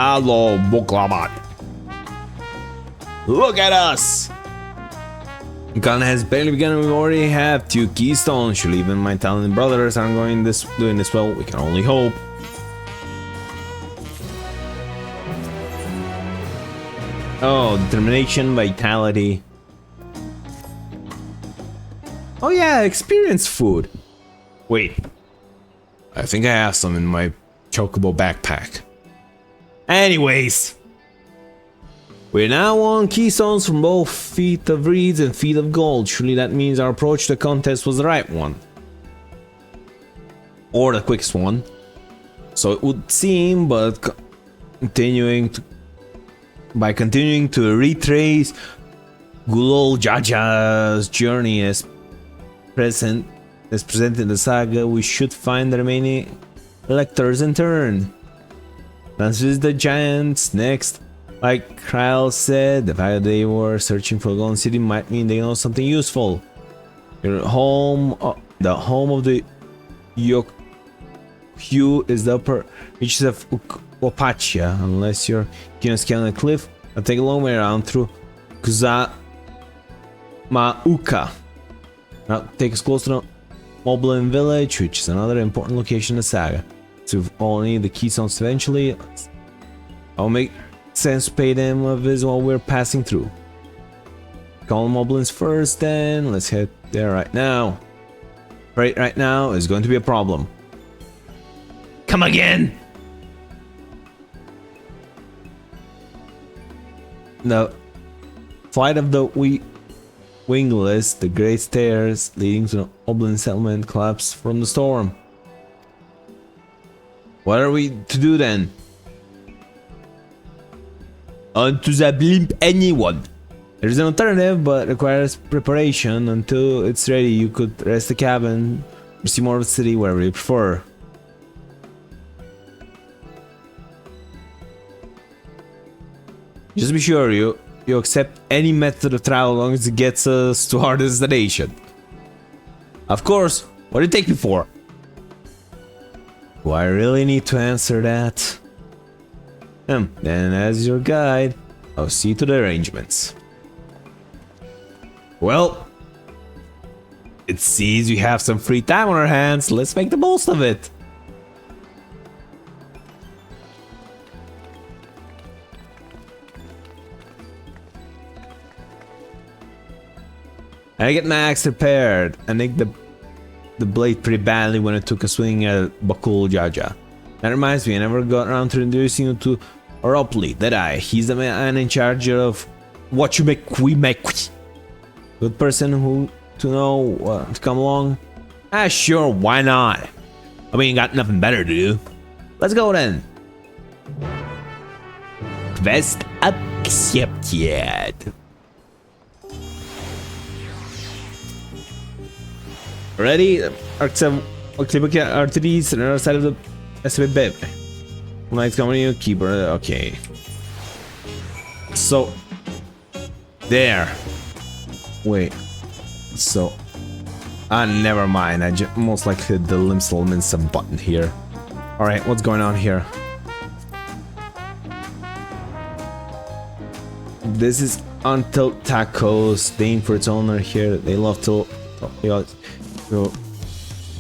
Hello, Boklamat. Look at us! Gun has barely begun and we already have 2 keystones. Surely even my talented brothers aren't doing this well. We can only hope. Oh, determination, vitality. Oh yeah, experience food. Wait. I think I have some in my chocobo backpack. Anyways. We're now on keystones from both Feet of Reeds and Feet of Gold. Surely that means our approach to the contest was the right one. Or the quickest one. So it would seem, but by continuing to retrace Gulol Jaja's journey as presented in the saga, we should find the remaining electors in turn. Let's visit the giants next. Like Kyle said, the fact that they were searching for the Golden City might mean they know something useful. Your home, the home of the Hugh is the upper reaches of Wapachia. Unless you're keen on scaling a cliff, I'll take a long way around through Kuzamauka. Now take us close to the Moblin village, which is another important location in the saga. So if all need the keystones eventually, I'll make sense to pay them a visit while we're passing through. Call Moblins first, then let's head there right now. Right now is going to be a problem. Come again! The flight of the wingless, the great stairs leading to the Moblin settlement collapsed from the storm. What are we to do then? Onto the blimp anyone. There's an alternative, but requires preparation. Until it's ready, you could rest the cabin or see more of the city, wherever you prefer. Just be sure you accept any method of travel as long as it gets us to our destination. Of course, what do you take me for? Do I really need to answer that? Then as your guide, I'll see to the arrangements. Well, it seems we have some free time on our hands. Let's make the most of it. I get my axe repaired. I nicked the blade pretty badly when I took a swing at Bakul Jaja. That reminds me, I never got around to introducing you to Oropli, did I? He's the man in charge of what you make, we make. Good person who to know to come along? Ah, sure, why not? I mean, got nothing better to do. Let's go then. Quest accepted. Ready? Arteries on the other side of the SVB. Lights coming in, keeper. Okay. So. There. Wait. So. Never mind. I most likely hit the Limstelminster button here. Alright, what's going on here? This is Until Tacos. Named for its owner here. They love to.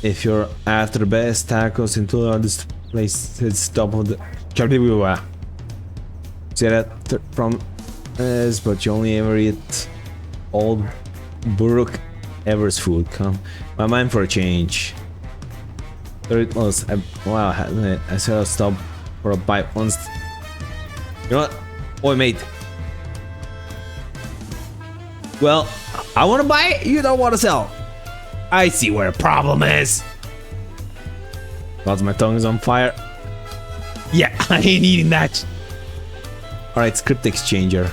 If you're after the best tacos into this place, it's top of the. See that from this, but you only ever eat old Buruk Ever's food. Come, my mind for a change. There it was. Wow, I said I'll stop for a bite once. You know what? Oi, mate. Well, I want to buy it. You don't want to sell. I see where the problem is. Because my tongue is on fire. Yeah, I ain't eating that. Alright, script exchanger.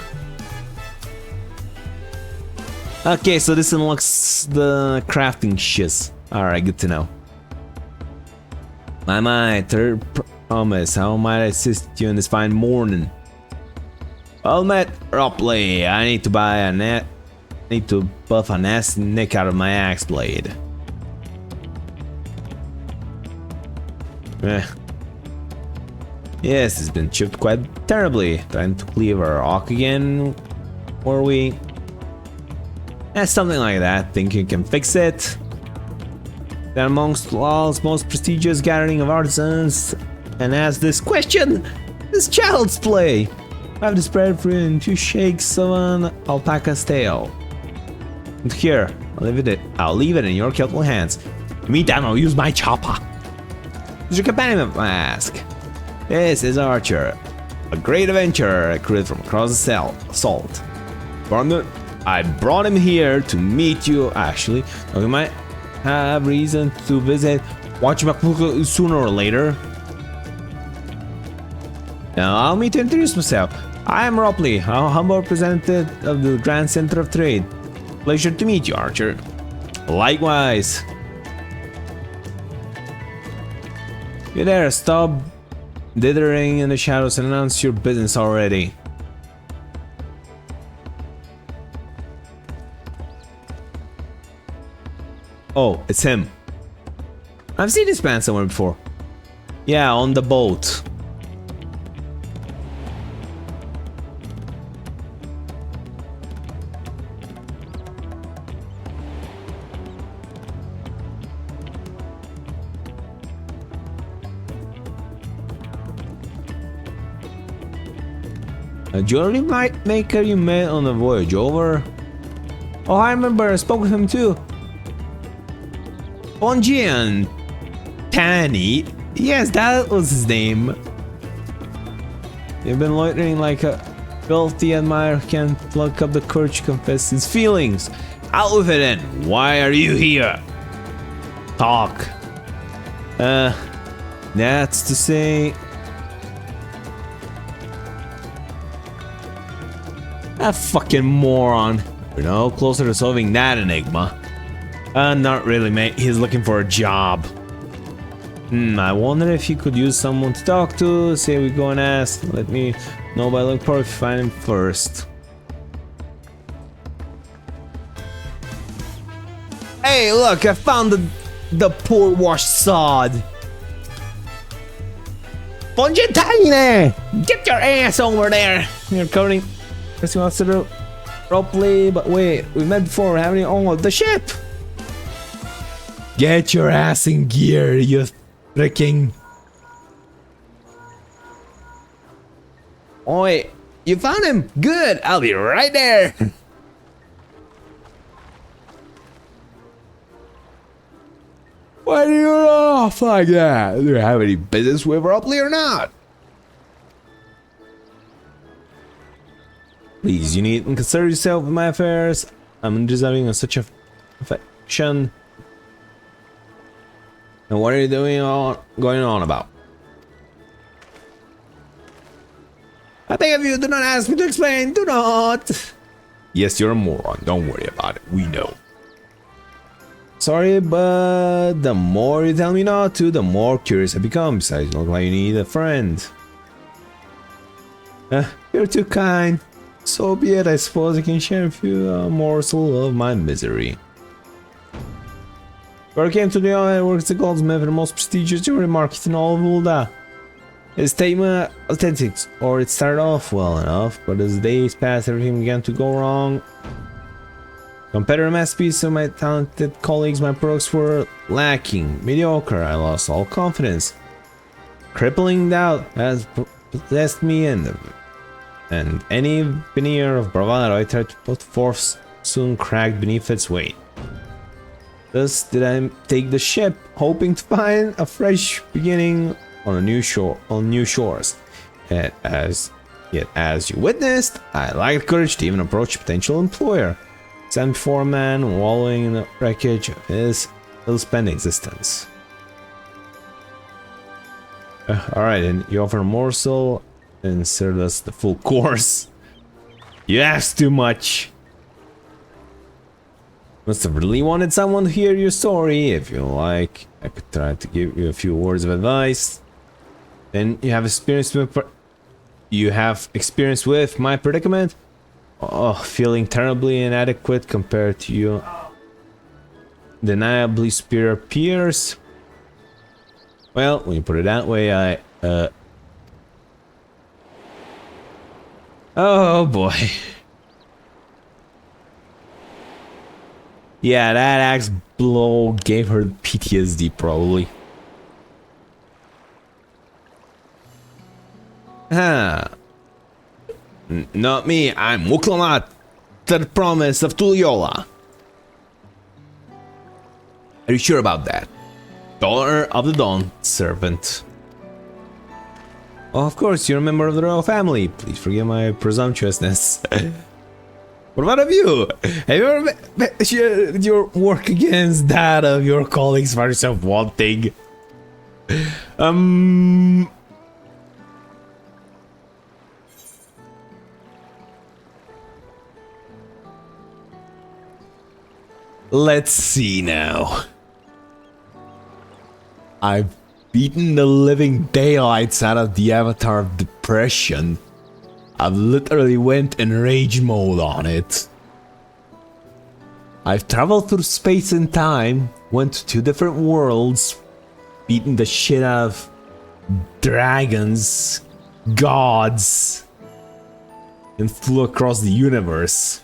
Okay, so this unlocks the crafting shiz. Alright, good to know. My third promise. How might I assist you in this fine morning? Well met, Ropley. I need to buy a net. Need to buff a nasty nick out of my axe blade. Yes, it's been chipped quite terribly. Trying to cleave our rock again, were we? Something like that. Think you can fix it? They're amongst Lal's most prestigious gathering of artisans, and ask this question, this child's play. I have the spread for you in 2 shakes of an alpaca's tail. And here, I'll leave it in your careful hands. Meantime, I'll use my chopper. Is your companion, I ask? This is Archer, a great adventurer recruited from across the salt. I brought him here to meet you, actually. Now, we might have reason to visit Wachimakuku sooner or later. Now, allow me to introduce myself. I am Ropley, a humble representative of the Grand Center of Trade. Pleasure to meet you, Archer. Likewise. You there, stop dithering in the shadows and announce your business already. Oh, it's him. I've seen this man somewhere before. Yeah, on the boat. A jewelry maker you met on the voyage over? Oh, I remember, I spoke with him too. Bonjian Tani? Yes, that was his name. You've been loitering like a filthy admirer can't pluck up the courage to confess his feelings. Out with it then. Why are you here? Talk. That's to say... That fucking moron. We're no closer to solving that enigma. Not really, mate. He's looking for a job. I wonder if you could use someone to talk to. Say we go and ask. Let me know by look for if you find him first. Hey, look! I found the poor washed sod. Bonjitane! Get your ass over there! You're covering. Guess you want to do properly, but wait, we met before, haven't you? Oh, the ship! Get your ass in gear, you freaking... Oh wait, you found him? Good, I'll be right there! Why do you run off like that? Do you have any business with Ropley or not? Please, you need to concern yourself with my affairs. I'm deserving of such affection. And what are you going on about? I beg of you, do not ask me to explain. Do not. Yes, you're a moron. Don't worry about it. We know. Sorry, but the more you tell me not to, the more curious I become. Besides, you look like you need a friend. You're too kind. So be it, I suppose I can share with you a morsel of my misery. Where I came to the island works the goldsmith, the most prestigious jewelry market in all of Ulda. His statement authentic, or it started off well enough, but as days passed, everything began to go wrong. Compared to the masterpiece of my talented colleagues, my products were lacking, mediocre. I lost all confidence. Crippling doubt has possessed me, and any veneer of bravado I tried to put forth soon cracked beneath its weight. Thus did I take the ship, hoping to find a fresh beginning on new shores. Yet as you witnessed, I lacked courage to even approach a potential employer. Stand before a man wallowing in the wreckage of his ill-spent existence. Alright, and you offer a morsel and serve us the full course. You asked too much. Must have really wanted someone to hear your story. If you like, I could try to give you a few words of advice. Then you have experience with my predicament. Oh, feeling terribly inadequate compared to you deniably superior peers. Well, when you put it that way, Oh boy. Yeah, that axe blow gave her PTSD probably. Huh. Not me, I'm Muklamat, the promise of Tuliola. Are you sure about that? Daughter of the Dawn, servant. Oh, of course, you're a member of the royal family. Please forgive my presumptuousness. What about you? Have you ever met your work against that of your colleagues for yourself wanting? Let's see now. I've beaten the living daylights out of the avatar of depression. I've literally went in rage mode on it. I've traveled through space and time, went to 2 different worlds, beaten the shit out of dragons, gods, and flew across the universe.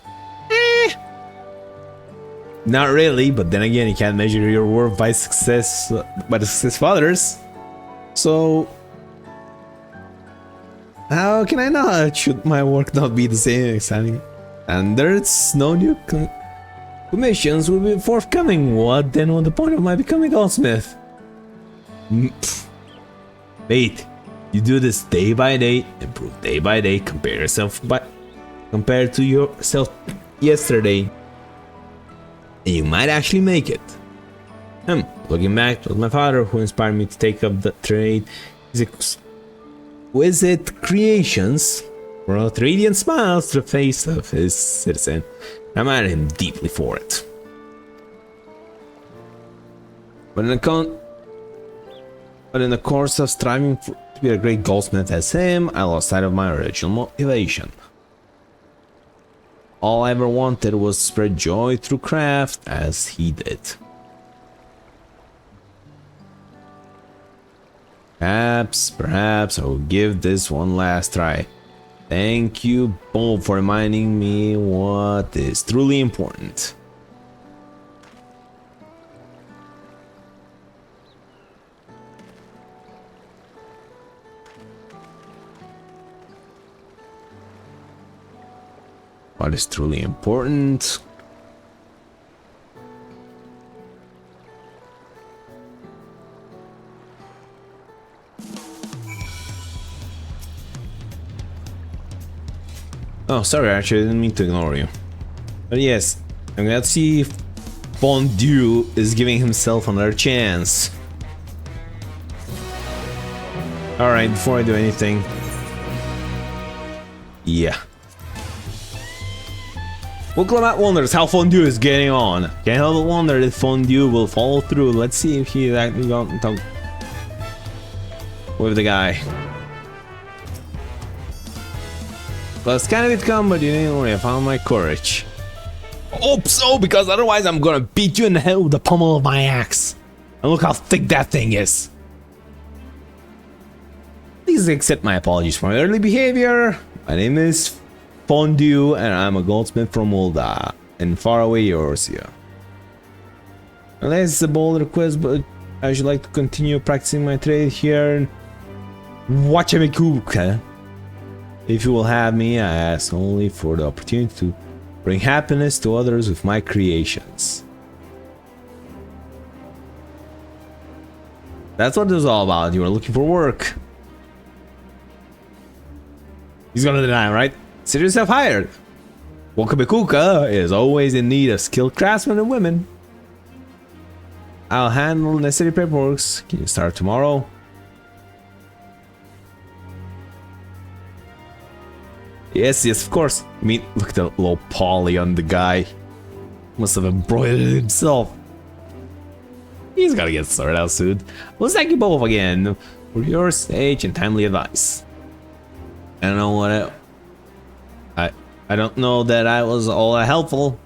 Not really, but then again, you can't measure your worth by success, by the success of others. So, how can I not? Should my work not be the same exciting? And there's no new commissions will be forthcoming. What then was the point of my becoming a goldsmith? Wait, you do this day by day, improve day by day, compared to yourself yesterday. And you might actually make it. Looking back, it was my father who inspired me to take up the trade. His exquisite creations brought radiant smiles to the face of his citizen. I admired him deeply for it. But in the course of striving to be a great goldsmith as him, I lost sight of my original motivation. All I ever wanted was to spread joy through craft as he did. Perhaps I will give this one last try. Thank you both for reminding me what is truly important. What is truly important? Oh, sorry, actually, I didn't mean to ignore you. But yes, I'm glad to see if Fondue is giving himself another chance. Alright, before I do anything... Yeah. Muklamat wonders how Fondue is getting on. Can't help but wonder if Fondue will follow through. Let's see if he's actually going to talk with the guy. Well, it's kind of it come, but you didn't worry, I found my courage. Hope so, because otherwise I'm gonna beat you in the head with the pommel of my axe. And look how thick that thing is. Please accept my apologies for my early behavior. My name is Fondue, and I'm a goldsmith from Ulda, in faraway Eorzea. Unless it's a bold request, but I should like to continue practicing my trade here in Wachemekuka. If you will have me, I ask only for the opportunity to bring happiness to others with my creations. That's what this is all about. You are looking for work. He's gonna deny, right? Consider yourself hired. Wakabekuka is always in need of skilled craftsmen and women. I'll handle necessary paperwork. Can you start tomorrow? Yes, of course. I mean, look at the low poly on the guy. Must have embroidered it himself. He's gotta get sorted out soon. Well, thank you both again for your sage and timely advice. I don't know what I don't know that I was all that helpful.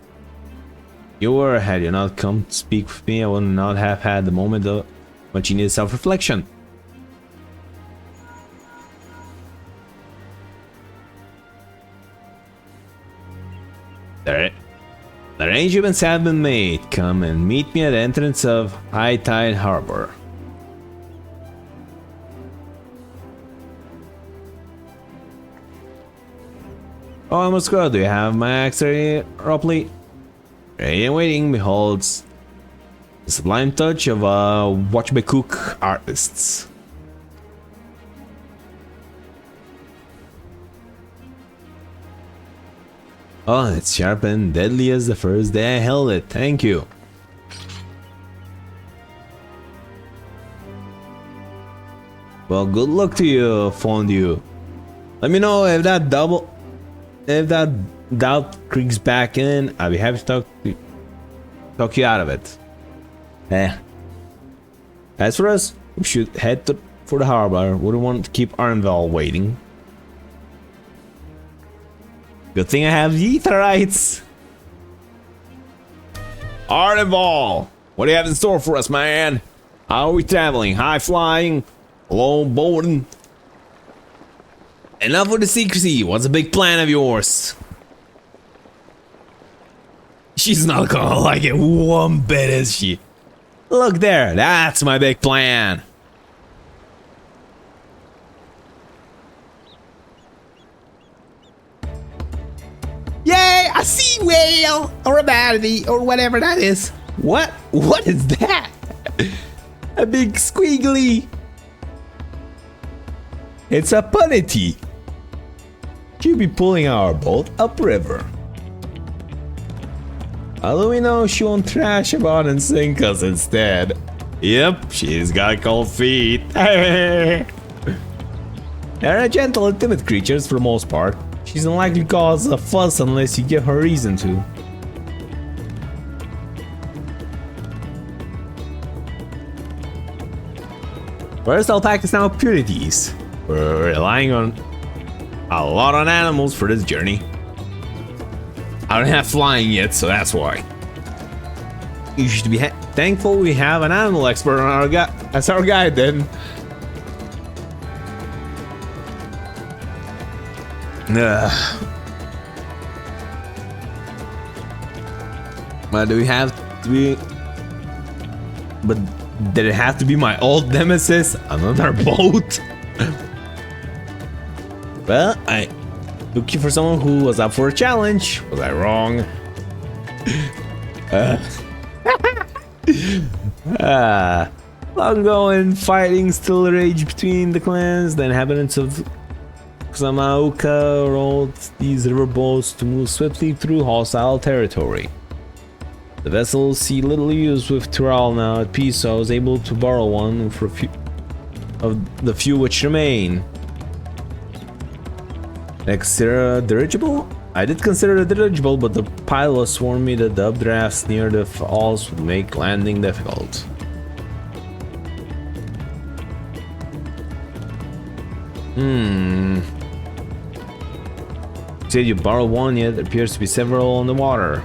You were, had you not come to speak with me, I would not have had the moment of much needed self-reflection. The arrangements have been made. Come and meet me at the entrance of High Tide Harbor. Oh, I must go. Do you have my axe ready, Ropley? Ready and waiting. Beholds the sublime touch of a watch by cook artists. Oh, it's sharp and deadly as the first day I held it. Thank you. Well, good luck to you, Fondue. Let me know if that doubt creeps back in. I'll be happy to talk you out of it. As for us, we should head for the harbor. Wouldn't want to keep Arnval waiting. Good thing I have the Aetherites. Arnval, what do you have in store for us, man? How are we traveling? High flying? Low boarding? Enough with the secrecy. What's a big plan of yours? She's not gonna like it one bit, is she? Look there, that's my big plan. Yay, a sea whale or a manatee or whatever that is. What is that? A big squiggly. It's a punity. She'll be pulling our boat upriver. Although we know she won't thrash about and sink us instead. Yep, she's got cold feet. They're a gentle and timid creatures for the most part. She's unlikely to cause a fuss unless you give her reason to. First, I'll pack us now purities. We're relying on a lot on animals for this journey. I don't have flying yet, so that's why. You should be thankful we have an animal expert on our as our guide then. But do we have to be? But did it have to be my old nemesis? Another boat? Well, I took you for someone who was up for a challenge. Was I wrong? Ongoing fighting still rage between the clans. The inhabitants of Xamauka rolled these river boats to move swiftly through hostile territory. The vessels see little use with Tyrell now at peace, so I was able to borrow one for a few of the few which remain. Consider dirigible? I did consider the dirigible, but the pilots warned me that the updrafts near the falls would make landing difficult. Said you borrowed one, yet there appears to be several on the water.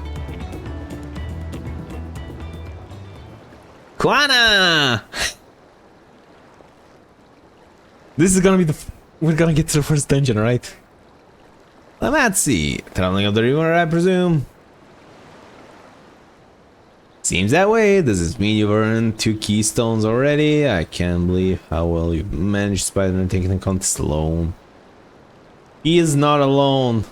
Kuana! This is gonna be we're gonna get to the first dungeon, right? Let's see. Traveling up the river, I presume. Seems that way. Does this mean you've earned 2 keystones already? I can't believe how well you've managed Spider-Man taking the contest alone. He is not alone.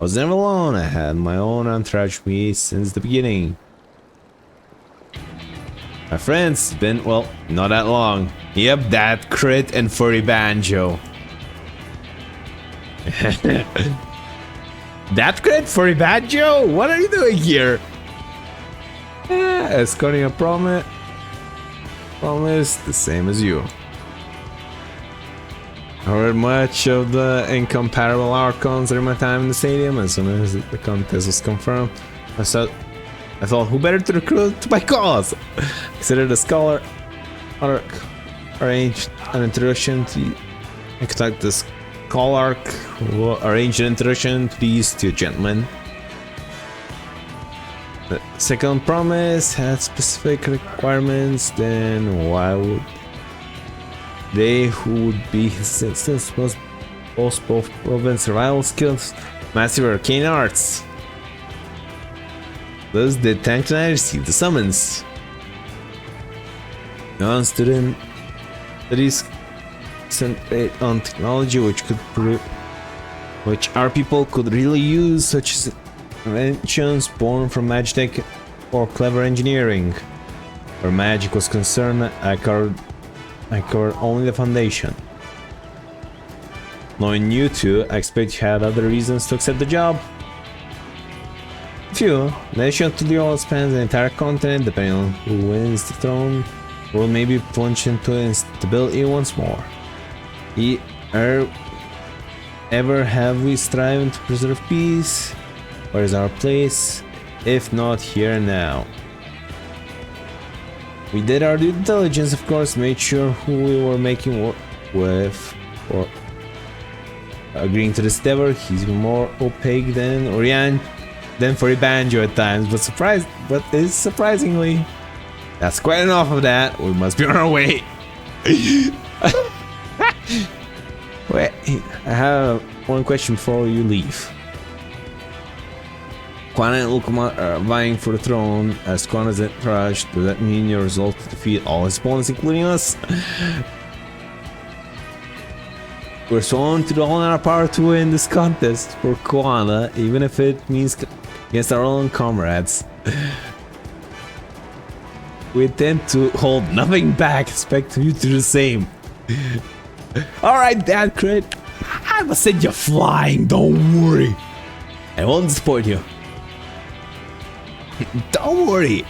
I was never alone. I had my own entourage with me since the beginning. My friends, been, well, not that long. Yep, that crit and furry banjo. That crit, furry banjo? What are you doing here? Escorting a promise, the same as you. I heard much of the incomparable Archons during my time in the stadium. As soon as the contest was confirmed, I thought, who better to recruit to my cause? Consider the scholar arranged an introduction to contact the scholar who arranged an introduction to these 2 gentlemen. The second promise had specific requirements. Then why would they, who would be his assistants, must boast both proven survival skills, massive arcane arts. Thus, the tank knight received the summons. Non-student studies concentrate on technology which our people could really use, such as inventions born from magic or clever engineering. Where magic was concerned, I covered only the foundation. Knowing you two, I expect you had other reasons to accept the job. Few. Nation to the world spans the entire continent, depending on who wins the throne. Will maybe plunge into instability once more. Ever have we striven to preserve peace? Where is our place? If not here and now. We did our due diligence, of course, made sure who we were making work with, or agreeing to this endeavor. He's even more opaque than Orion, than for a banjo at times, but is surprisingly. That's quite enough of that. We must be on our way. Wait, I have one question before you leave. Quan and Ultima are vying for the throne. As Quan is crushed, does that mean you're resolved to defeat all his opponents, including us? We're sworn to all in our power to win this contest for Koana, even if it means against our own comrades. We intend to hold nothing back, expect you to do the same. Alright, Dad Crit, I will send you flying, don't worry. I won't disappoint you. Don't worry,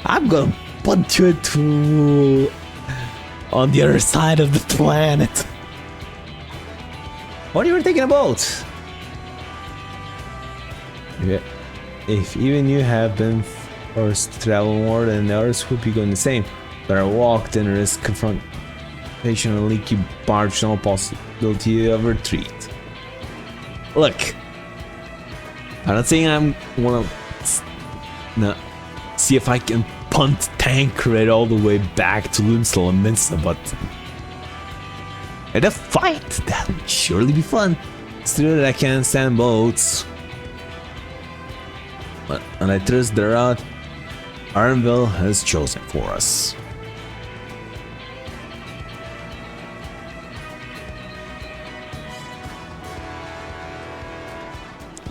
I'm gonna put you on the other side of the planet. What are you thinking about? Yeah. If even you have been forced to travel more than the others, would be going the same. Better walk than risk confrontation and leaky barge, no possibility of retreat. Look, I'm not saying I'm gonna see if I can punt Tancred all the way back to Lunsel and Minster, but in a fight, that would surely be fun. Still, that I can't stand boats. And I trust the route Arnville has chosen for us.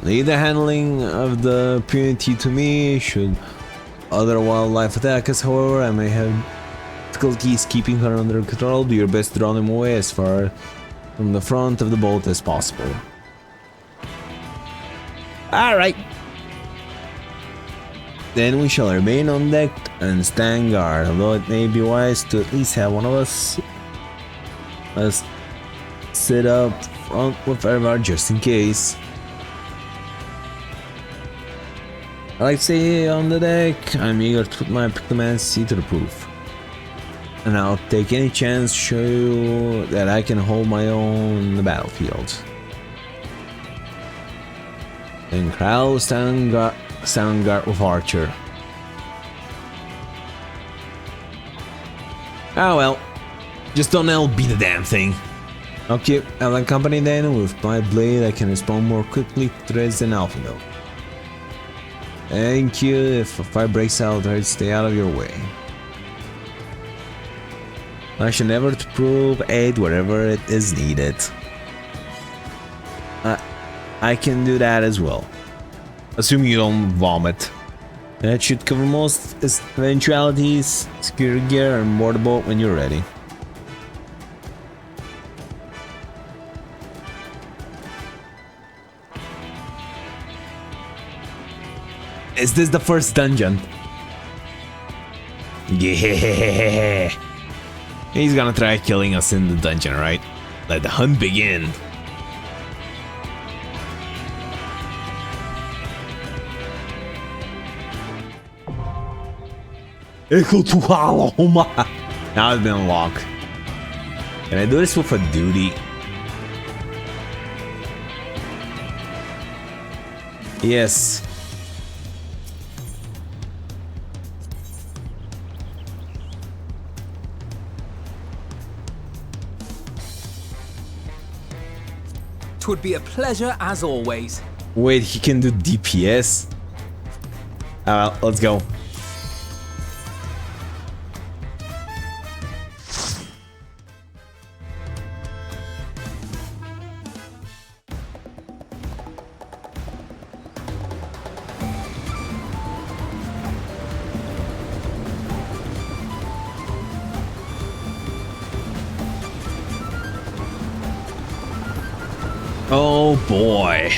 Leave the handling of the punity to me. Should other wildlife attack us, however, I may have difficulties keeping her under control. Do your best to draw them away as far from the front of the boat as possible. Alright. Then we shall remain on deck and stand guard, although it may be wise to at least have one of us sit up front with Ervar just in case. I like to say on the deck, I'm eager to put my diplomacy to the proof. And I'll take any chance to show you that I can hold my own in the battlefield. And Krau stand guard with Archer. Ah well, just don't LB the damn thing. Okay, I'll accompany then. With my blade I can respond more quickly to threats than Alphaville. Thank you. If a fight breaks out, I'd stay out of your way. I shall never to prove aid wherever it is needed. I can do that as well. Assuming you don't vomit. That should cover most eventualities. Secure your gear and board the boat when you're ready. Is this the first dungeon? Yeah. He's gonna try killing us in the dungeon, right? Let the hunt begin. Now it's been unlocked. Can I do this with a duty? Yes. 'Twould be a pleasure as always. Wait, he can do DPS? Let's go. Oh boy.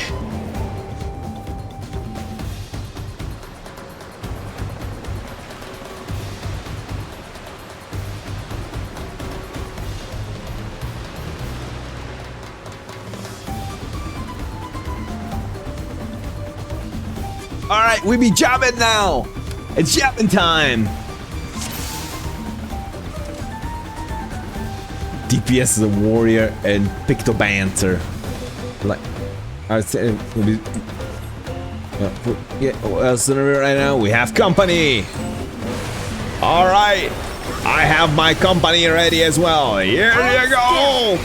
Alright, we be jabbing now! It's jabbing time! DPS is a warrior and Pictobanter. Like, I would say, yeah, what else right now? We have company! Alright! I have my company ready as well. Here you go!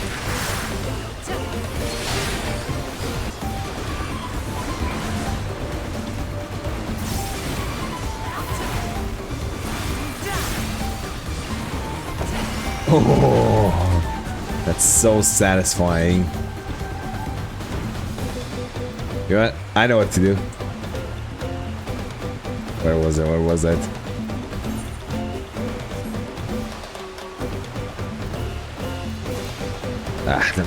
Oh, that's so satisfying. You know what? I know what to do. Where was it? Where was it? Ah, no.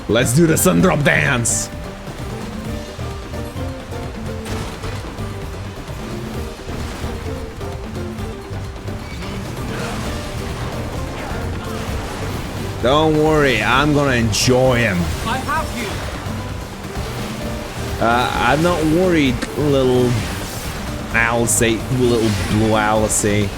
Let's do the sun drop dance. Don't worry, I'm gonna enjoy him. I have you. I'm not worried, little Alice, little blue Alice.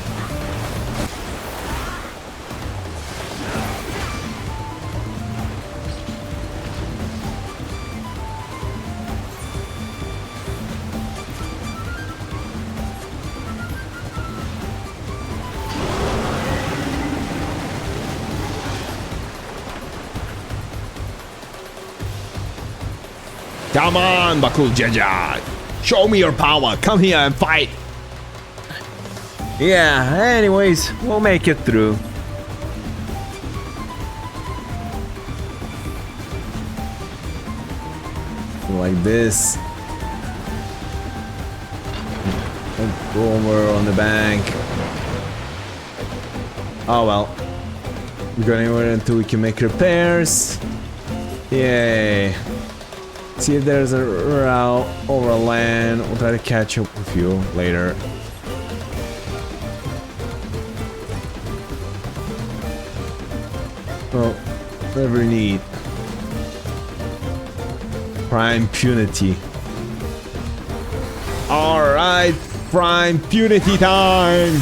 Come on, Bakul Jaja! Show me your power! Come here and fight! Yeah, anyways, we'll make it through. Like this. And go over on the bank. Oh well. We're going over until we can make repairs. Yay. See if there's a route over land. We'll try to catch up with you later. Well, whatever you need. Prime Punity. Alright, Prime Punity time!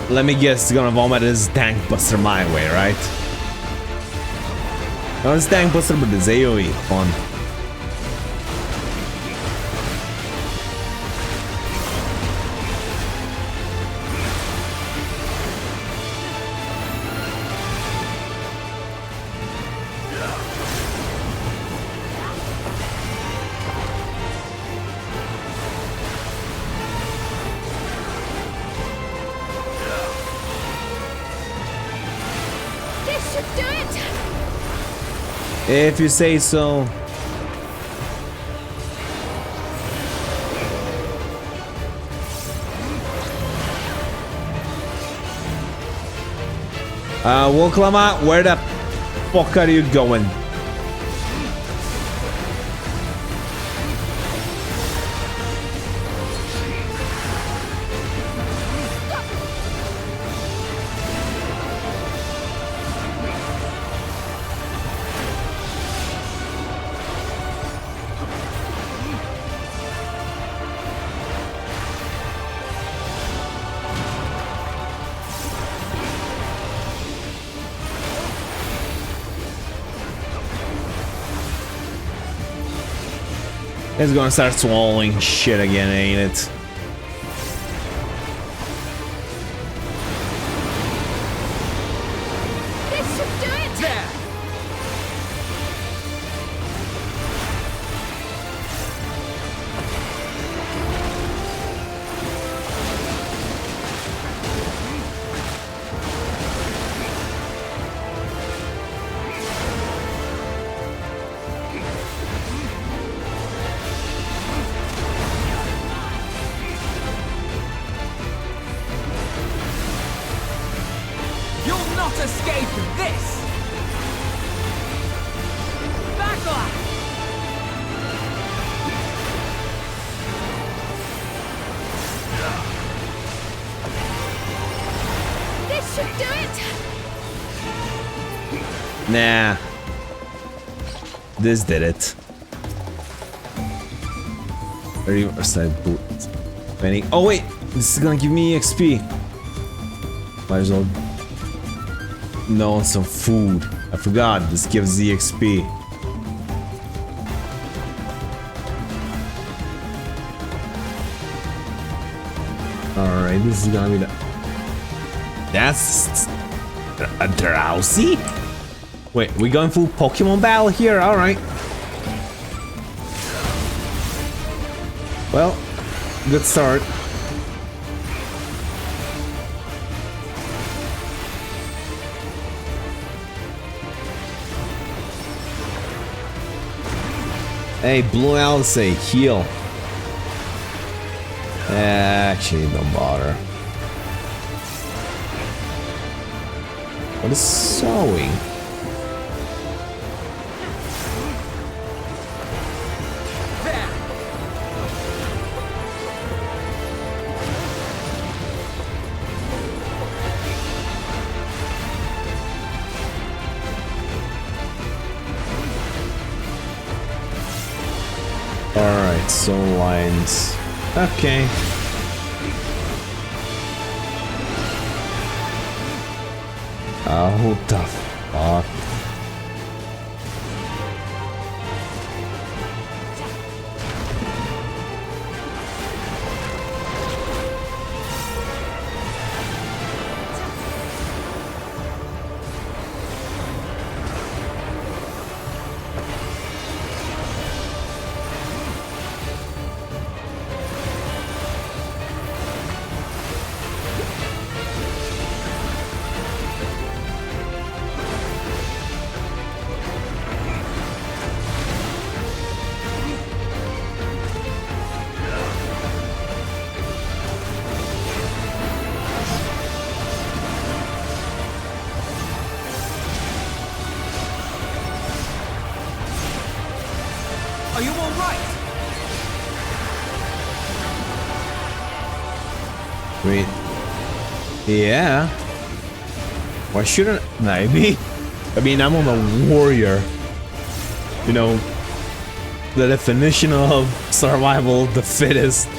Let me guess, it's gonna vomit his tank buster my way, right? Not his tank buster, but his AoE. Fun. If you say so. Woklama, where the fuck are you going? It's gonna start swallowing shit again, ain't it? This should do it! There! You'll not escape this! Backlash! This should do it! Nah. This did it. Riverside boot. Penny. Oh wait! This is gonna give me XP. Might as well know some food. I forgot, this gives the XP. Alright, this is gonna be the... That's... a drowsy? Wait, we going full Pokemon battle here? Alright. Well, good start. Hey, Blue Alice, heal. Actually, don't bother. What is sewing? There! Alright, so lines. Okay. Oh, the fuck. Are you alright? Wait. Yeah. Why shouldn't I be? I mean, I'm on a warrior. You know, the definition of survival of the fittest.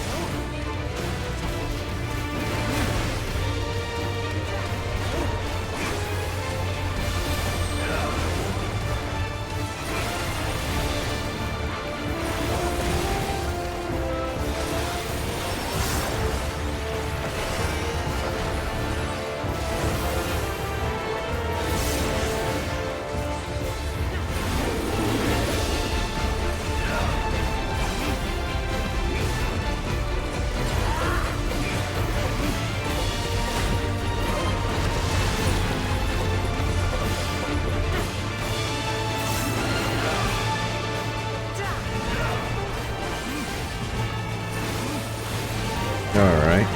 Alright.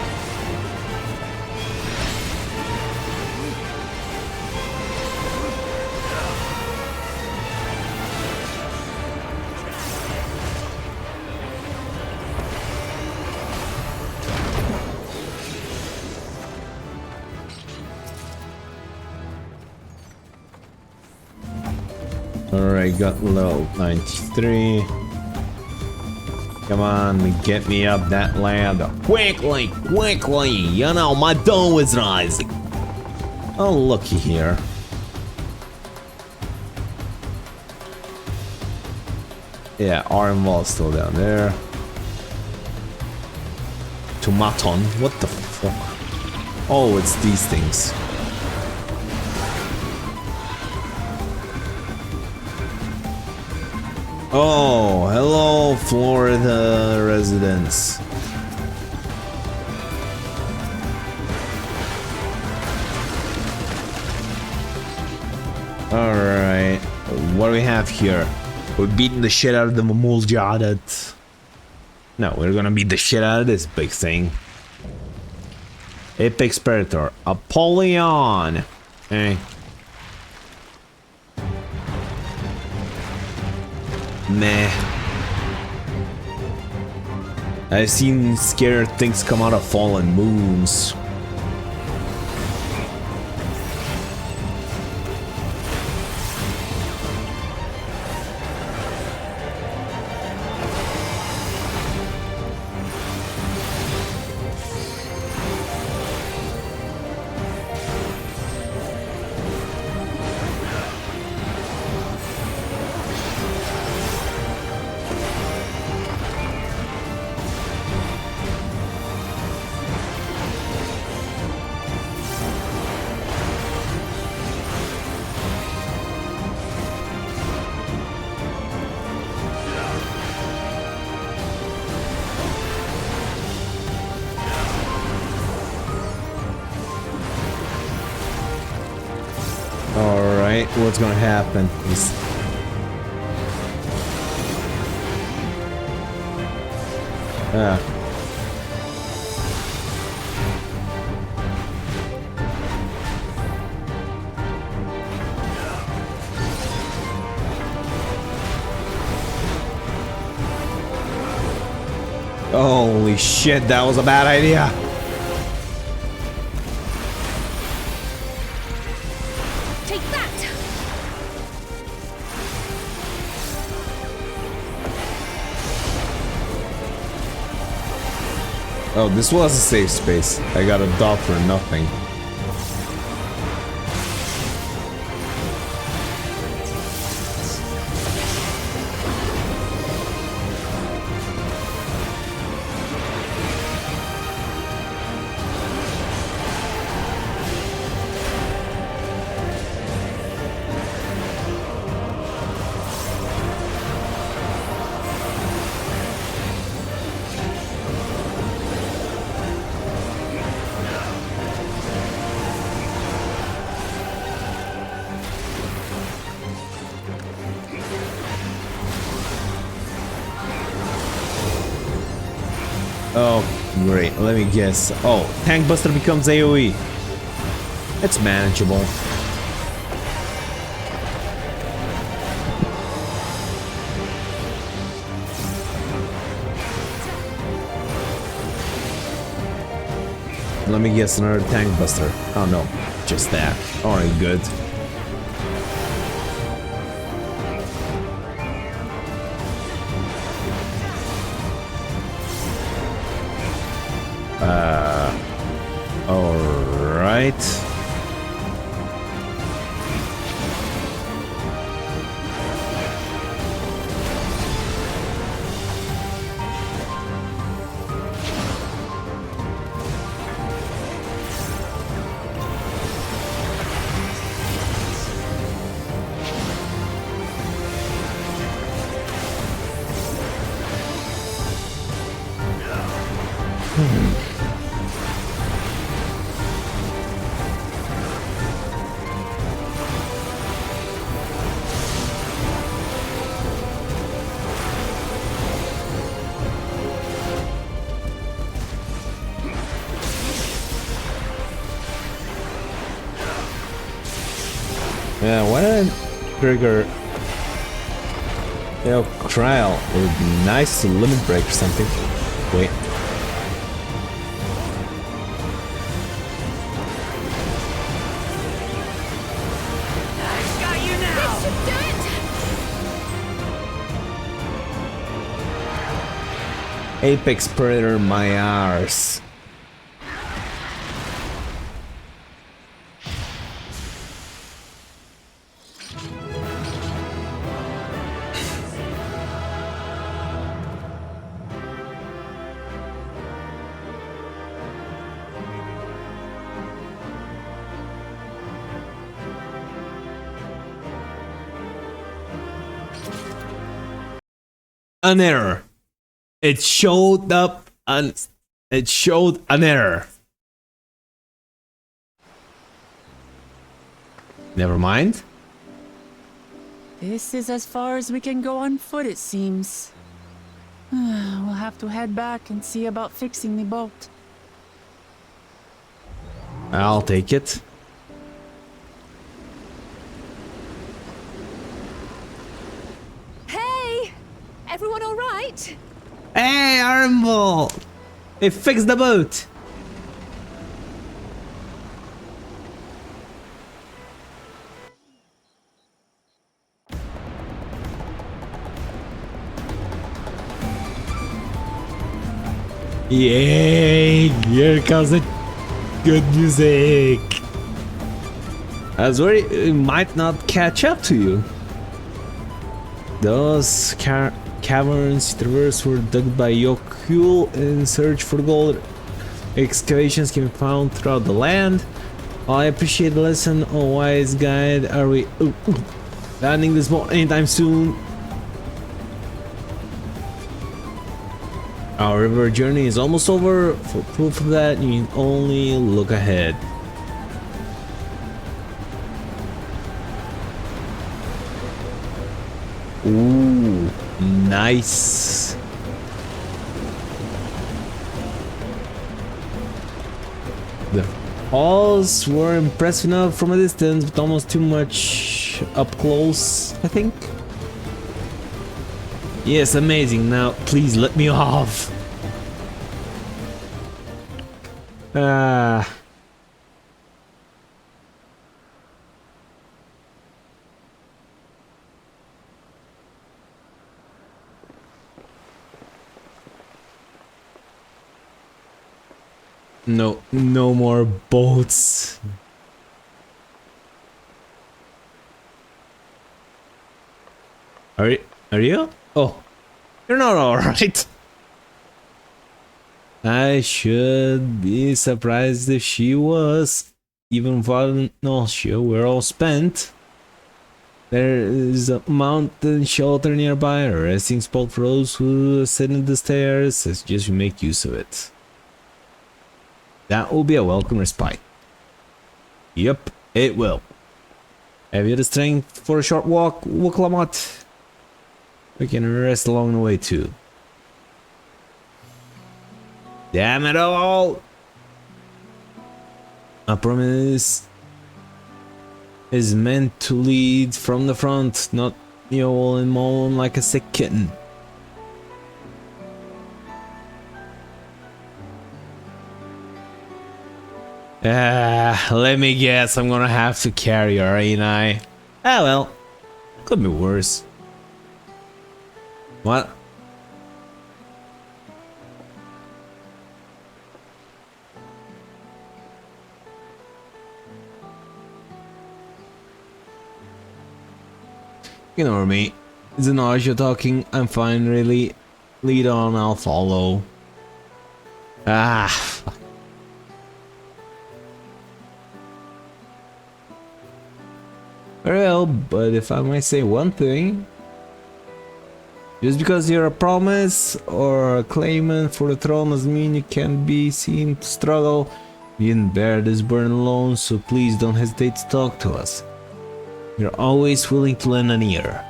Alright, got level 93. Come on, get me up that ladder. Quickly, quickly! You know, my dawn is rising. Oh, looky here. Yeah, Iron Wall still down there. Tomaton, what the fuck? Oh, it's these things. Oh, hello, Florida residents. Alright, what do we have here? We're beating the shit out of the Mamuljadat. No, we're gonna beat the shit out of this big thing. Apex Predator, Apollyon. Hey. Meh. I've seen scared things come out of fallen moons. Alright, what's gonna happen? Holy shit, that was a bad idea. Take that! Oh, this was a safe space. I got a dot for nothing. Oh, great. Let me guess. Oh, Tank Buster becomes AoE. It's manageable. Let me guess, another Tank Buster. Oh no, just that. Alright, good. Alright. Yeah, why did I trigger trial? It would be nice to limit break or something. Wait. I've got you now! This should do it! Apex Predator, my arse. an error. It showed up an error. Never mind. This is as far as we can go on foot, it seems. We'll have to head back and see about fixing the boat. I'll take it. Hey! Everyone all right? Hey, Armball! They fixed the boat! Yay! Here comes the good music! I was worried it might not catch up to you. Those caverns traversed were dug by Yokul in search for gold. Excavations can be found throughout the land. I appreciate the lesson, oh wise guide. Are we landing this boat anytime soon? Our river journey is almost over. For proof of that, you can only look ahead. Ooh, nice. The falls were impressive enough from a distance, but almost too much up close, I think. Yes, amazing. Now, please let me off. No more boats. Are you? Oh, you're not alright. I should be surprised if she was. Even while nausea were all spent. There is a mountain shelter nearby, a resting spot for those who ascended the stairs. I suggest you make use of it. That will be a welcome respite. Yep, it will. Have you the strength for a short walk, Wuklamat? We can rest along the way too. Damn it all! I promise is meant to lead from the front, not yawl and moan like a sick kitten. Let me guess, I'm gonna have to carry her, ain't I? Ah well, could be worse. What? Ignore me. It's an nausea talking. I'm fine, really. Lead on, I'll follow. Ah, fuck. Well, but if I might say one thing, just because you're a promise or a claimant for the throne doesn't mean you can't be seen to struggle. You didn't bear this burden alone, so please don't hesitate to talk to us. We're always willing to lend an ear.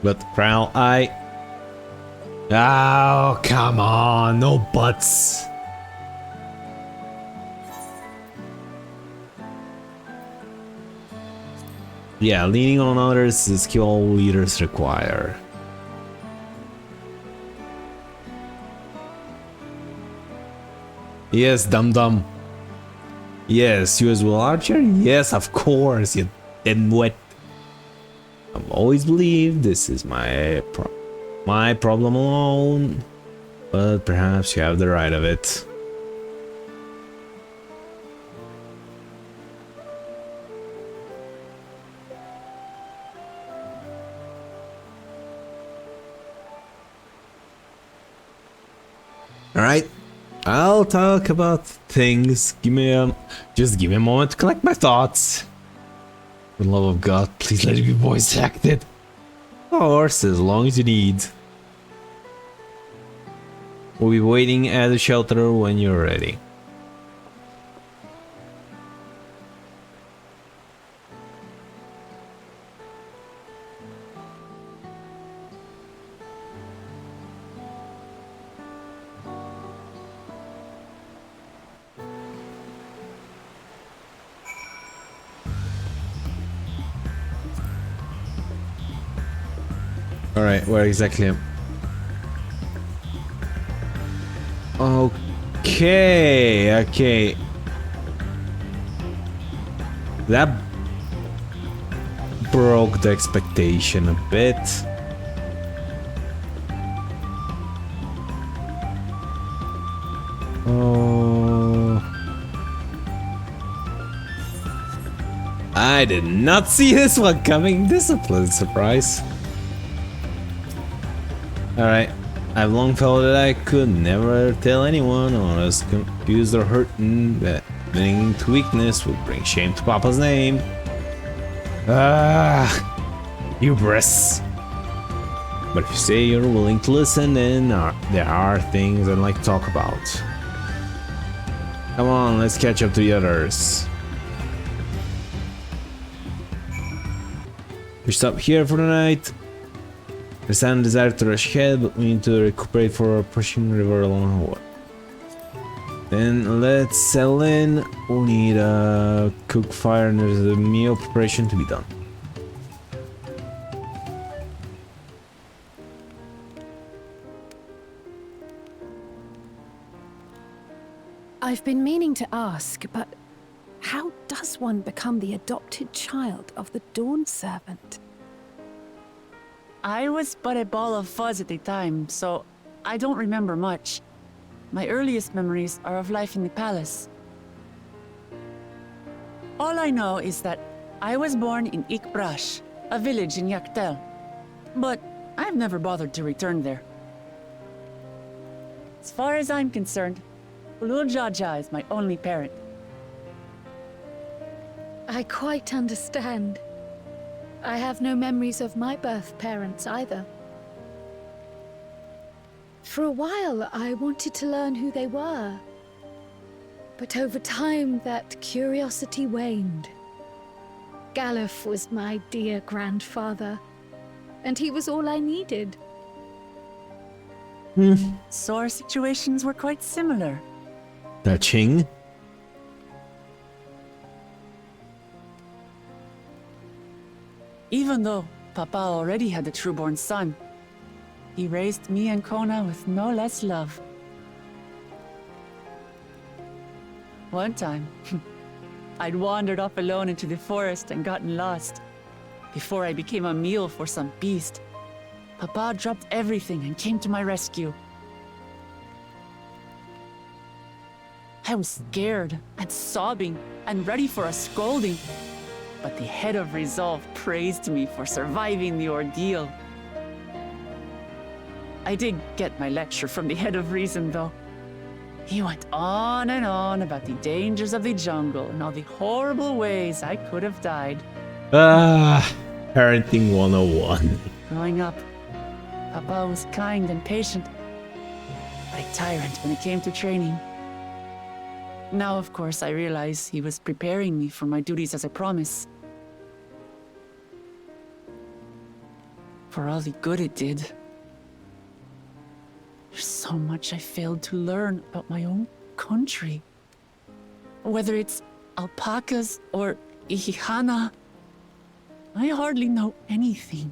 But Crown, oh, come on, no buts. Yeah, leaning on others is a skill all leaders require. Yes, dum-dum. Yes, you as well, Archer? Yes, of course, you dimwit. I've always believed this is my problem alone, but perhaps you have the right of it. Alright, I'll talk about things. Just give me a moment to collect my thoughts. For the love of God, please let it be voice acted. Of course, as long as you need. We'll be waiting at the shelter when you're ready. Alright, where exactly am Okay. That broke the expectation a bit. Oh. I did not see this one coming. This is a pleasant surprise. Alright, I've long felt that I could never tell anyone unless confused or hurting, that admitting to weakness would bring shame to Papa's name. Hubris. But if you say you're willing to listen, then there are things I'd like to talk about. Come on, let's catch up to the others. We stop here for the night. The sun desire to rush ahead, but we need to recuperate for our pushing river along the way. Then let's settle in. We'll need a cook fire and there's a meal preparation to be done. I've been meaning to ask, but how does one become the adopted child of the Dawn Servant? I was but a ball of fuzz at the time, so I don't remember much. My earliest memories are of life in the palace. All I know is that I was born in Ikbrash, a village in Yaktel. But I've never bothered to return there. As far as I'm concerned, Ulul Jaja is my only parent. I quite understand. I have no memories of my birth parents either. For a while, I wanted to learn who they were. But over time, that curiosity waned. Galuf was my dear grandfather, and he was all I needed. So our situations were quite similar. Touching. Even though Papa already had a trueborn son, he raised me and Kona with no less love. One time, I'd wandered off alone into the forest and gotten lost. Before I became a meal for some beast, Papa dropped everything and came to my rescue. I was scared and sobbing and ready for a scolding, but the head of resolve praised me for surviving the ordeal. I did get my lecture from the head of reason, though. He went on and on about the dangers of the jungle and all the horrible ways I could have died. Parenting 101. Growing up, Papa was kind and patient, but a tyrant when it came to training. Now, of course, I realize he was preparing me for my duties as a promise. For all the good it did. There's so much I failed to learn about my own country. Whether it's alpacas or Ihihana, I hardly know anything.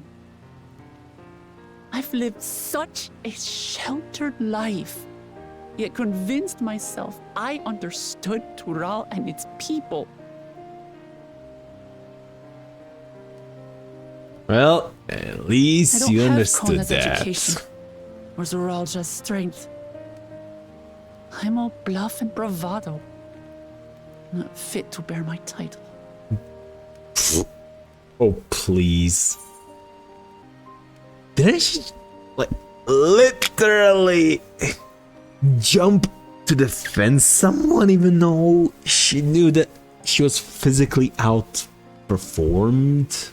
I've lived such a sheltered life, yet convinced myself I understood Tural and its people. Well, at least you understood that. Education, or Zoralja's strength. I'm all bluff and bravado, not fit to bear my title. Oh, please. Didn't she, like, literally jump to defend someone even though she knew that she was physically outframed outperformed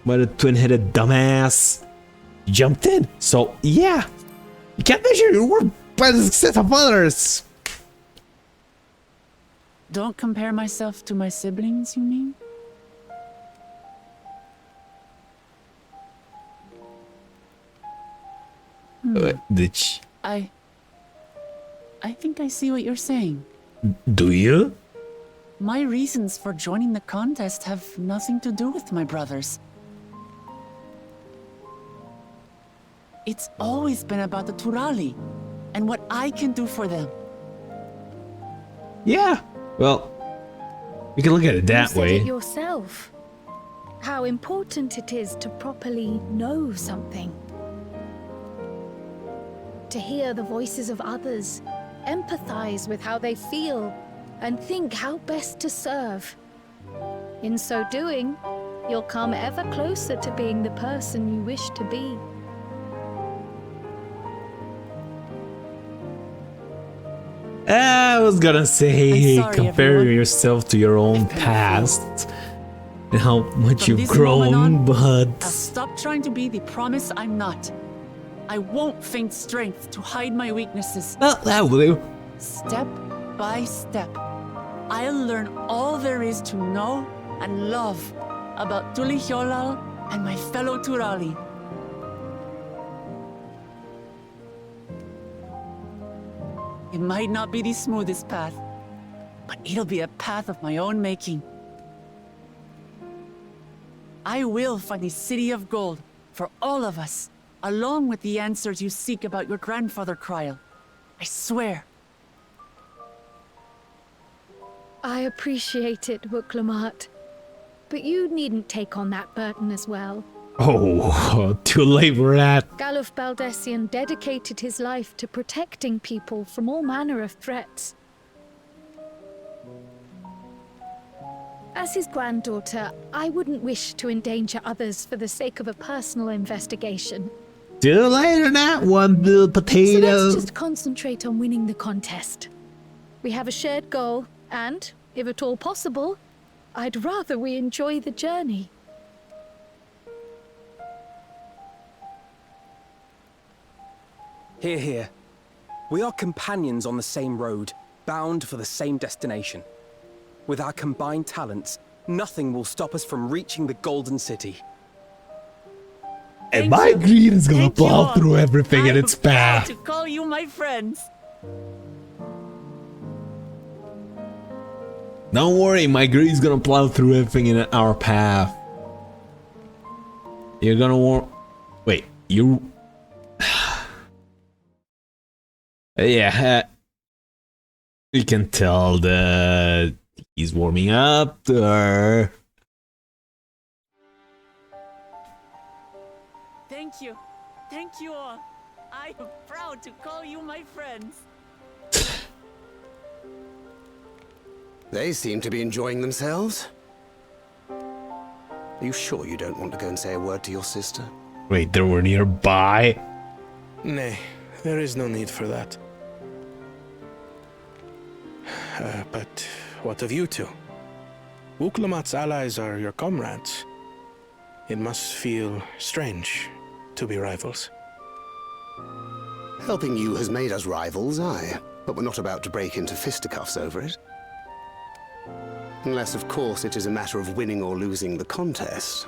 by the twin-headed dumbass. You jumped in, so yeah, you can't measure your work by the success of others. Don't compare myself to my siblings, you mean? Ditch. I think I see what you're saying. Do you? My reasons for joining the contest have nothing to do with my brothers. It's always been about the Turali and what I can do for them. Yeah. Well, you can look at it that You way. said it yourself. How important it is to properly know something. To hear the voices of others, empathize with how they feel, and think how best to serve. In so doing, you'll come ever closer to being the person you wish to be. I was gonna say, I'm sorry, compare everyone. yourself to your own I've been a fool. past and how much From you've this moment grown, on, but I'll stop trying to be the promise I'm not. I won't feign strength to hide my weaknesses. well, that will do. Step by step, I'll learn all there is to know and love about Tulihyolal and my fellow Turali. It might not be the smoothest path, but it'll be a path of my own making. I will find the City of Gold for all of us, along with the answers you seek about your grandfather, Kryl. I swear. I appreciate it, Wuklamart. But you needn't take on that burden as well. Oh, too late for that. Galuf Baldessian dedicated his life to protecting people from all manner of threats. As his granddaughter, I wouldn't wish to endanger others for the sake of a personal investigation. Too late on that one, little So potato. let's just concentrate on winning the contest. We have a shared goal, and, if at all possible, I'd rather we enjoy the journey. Hear, hear. We are companions on the same road, bound for the same destination. With our combined talents, nothing will stop us from reaching the Golden City. And Thank my you. greed is gonna Thank you plow all. through everything in I'm its proud path. to call you my friends. Don't worry, my greed is gonna plow through everything in our path. You're gonna want. Wait, you. Yeah, you can tell that he's warming up to her. Thank you. Thank you all. I am proud to call you my friends. They seem to be enjoying themselves. Are you sure you don't want to go and say a word to your sister? Wait, they were nearby? Nay, there is no need for that. But what of you two? Wuklomat's allies are your comrades. It must feel strange to be rivals. Helping you has made us rivals, aye. But we're not about to break into fisticuffs over it. Unless, of course, it is a matter of winning or losing the contest.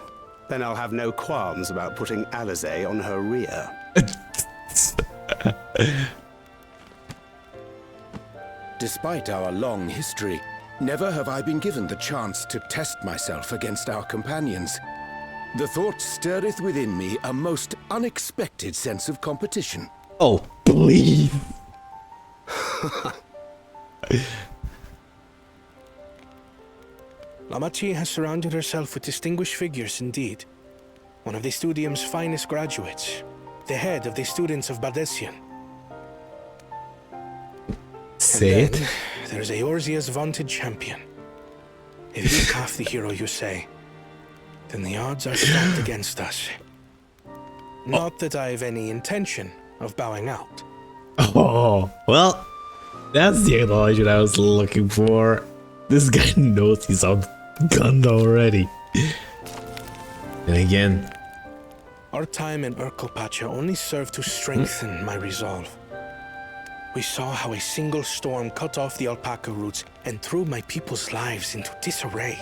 Then I'll have no qualms about putting Alize on her rear. Despite our long history, never have I been given the chance to test myself against our companions. The thought stirreth within me a most unexpected sense of competition. Oh, please. Lamachi has surrounded herself with distinguished figures indeed. One of the Studium's finest graduates. The head of the students of Bardessian. Say And it. then there's Eorzea's vaunted champion. If he's half the hero you say, then the odds are stacked against us. Not that I've any intention of bowing out. Oh, well, that's the acknowledgement I was looking for. This guy knows he's gunned already. And again, Our time in Urkelpacha only served to strengthen my resolve. We saw how a single storm cut off the alpaca roots and threw my people's lives into disarray.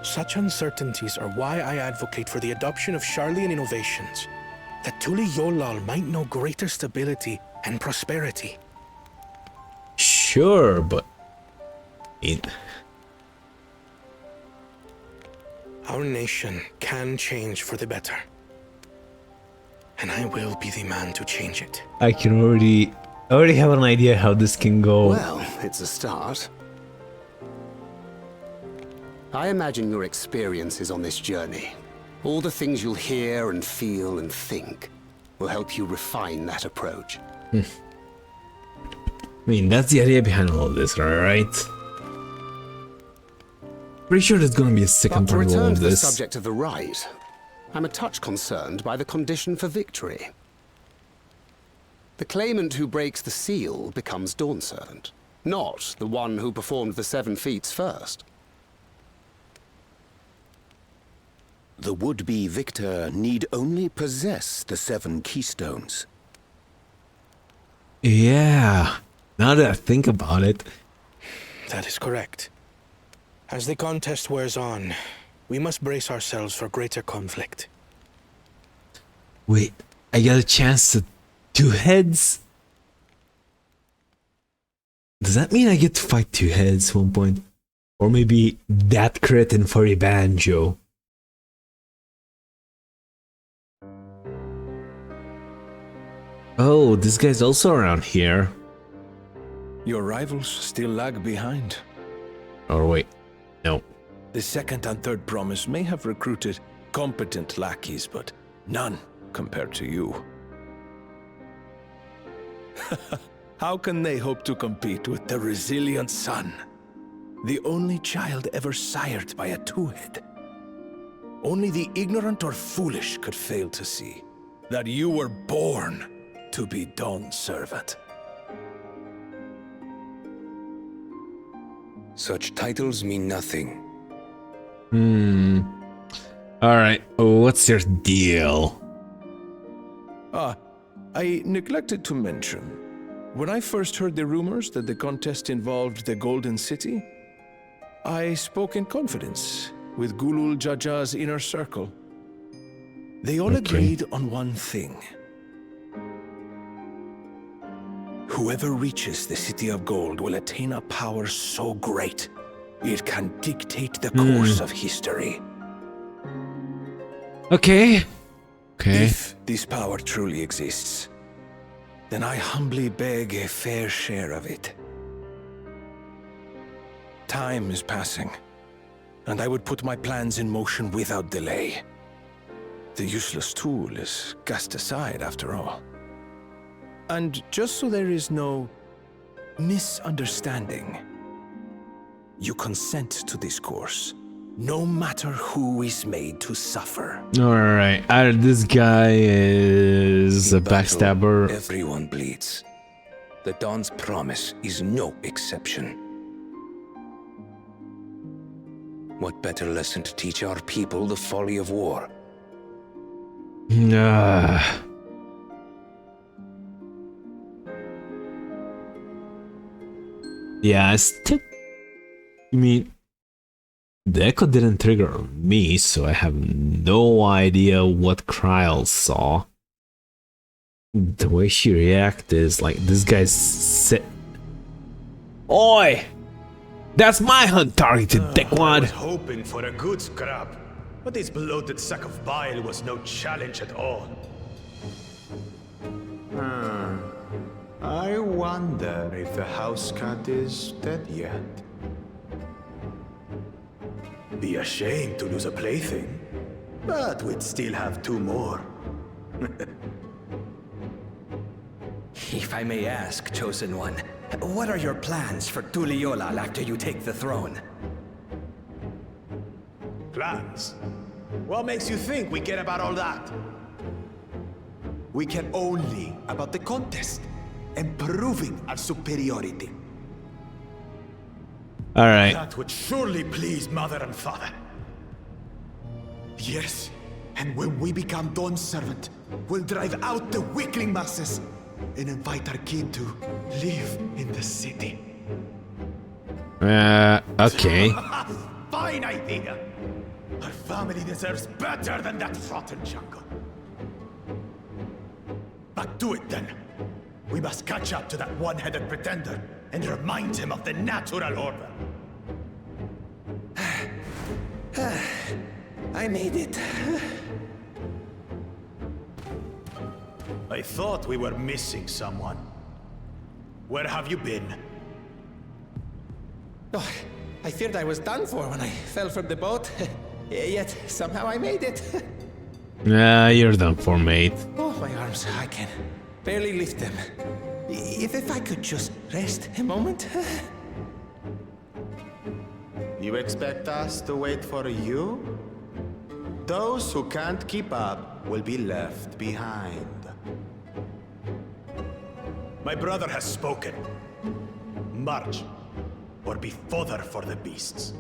Such uncertainties are why I advocate for the adoption of Sharlayan innovations, that Tuli Yolal might know greater stability and prosperity. sure, but Our nation can change for the better. And I will be the man to change it. I can already have an idea how this can go. Well, it's a start. I imagine your experiences on this journey, all the things you'll hear and feel and think, will help you refine that approach. I mean, that's the idea behind all of this, right? Pretty sure there's gonna be a second But to part of all return of to the this. subject of the rite, I'm a touch concerned by the condition for victory. The claimant who breaks the seal becomes Dawn Servant, not the one who performed the 7 feats first. The would-be victor need only possess the 7 keystones. Yeah, now that I think about it. That is correct. As the contest wears on, we must brace ourselves for greater conflict. Wait, I got a chance to 2 heads? Does that mean I get to fight 2 heads at one point? Or maybe that crit in Furry Banjo? Oh, this guy's also around here. Your rivals still lag behind. Or wait, no. The second and third promise may have recruited competent lackeys, but none compared to you. How can they hope to compete with the resilient son? The only child ever sired by a 2-head. Only the ignorant or foolish could fail to see that you were born to be Dawn's servant. Such titles mean nothing. Alright, what's your deal? I neglected to mention, when I first heard the rumors that the contest involved the Golden City, I spoke in confidence with Gulul Jaja's inner circle. They all agreed on one thing. Whoever reaches the City of Gold will attain a power so great, it can dictate the course of history. Okay. If this power truly exists, then I humbly beg a fair share of it. Time is passing, and I would put my plans in motion without delay. The useless tool is cast aside after all. And just so there is no misunderstanding, you consent to this course, no matter who is made to suffer. Alright, either this guy is a backstabber. Everyone bleeds. The Dawn's promise is no exception. What better lesson to teach our people the folly of war? Yeah, I mean, the echo didn't trigger on me, so I have no idea what Kryl saw. The way she reacted is like, this guy's Oi! That's my hunt targeted, I dickwad! was hoping for a good scrap, but this bloated sack of bile was no challenge at all. I wonder if the house cat is dead yet. Be ashamed to lose a plaything, but we'd still have 2 more. If I may ask, Chosen One, what are your plans for Tuliolal after you take the throne? Plans? What makes you think we care about all that? We care only about the contest and proving our superiority. Alright. That would surely please Mother and Father. Yes, and when we become Dawn's servant, we'll drive out the weakling masses and invite our kin to live in the city. Okay. Fine idea. Our family deserves better than that rotten jungle. But do it then. We must catch up to that one-headed pretender and remind him of the natural order. I made it. I thought we were missing someone. Where have you been? Oh, I feared I was done for when I fell from the boat. Yet somehow I made it. You're done for, mate. Oh, my arms, I can barely lift them. If I could just rest a moment. You expect us to wait for you? Those who can't keep up will be left behind. My brother has spoken. March, or be fodder for the beasts.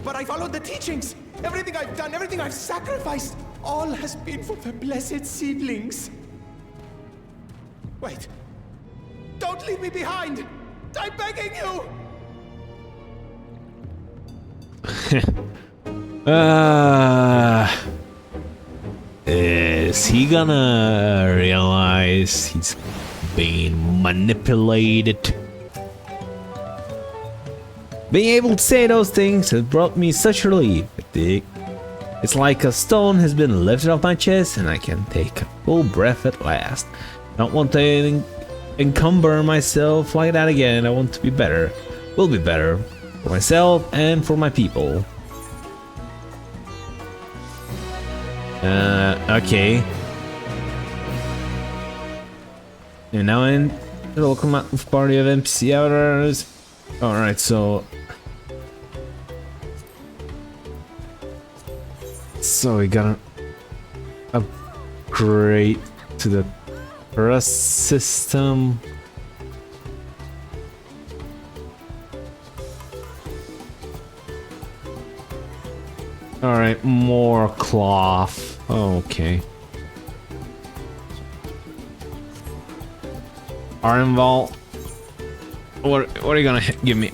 But I followed the teachings. Everything I've done, everything I've sacrificed, all has been for the blessed seedlings. Wait. Don't leave me behind. I'm begging you. Is he gonna realize he's being manipulated? Being able to say those things has brought me such relief. It's like a stone has been lifted off my chest and I can take a full breath at last. I don't want to encumber myself like that again. I want to be better. Will be better for myself and for my people. Okay. And now in the welcome out with party of NPC outers. Alright, so we gotta upgrade to the trust system. Alright, more cloth. Okay. Iron Vault. What are you gonna give me?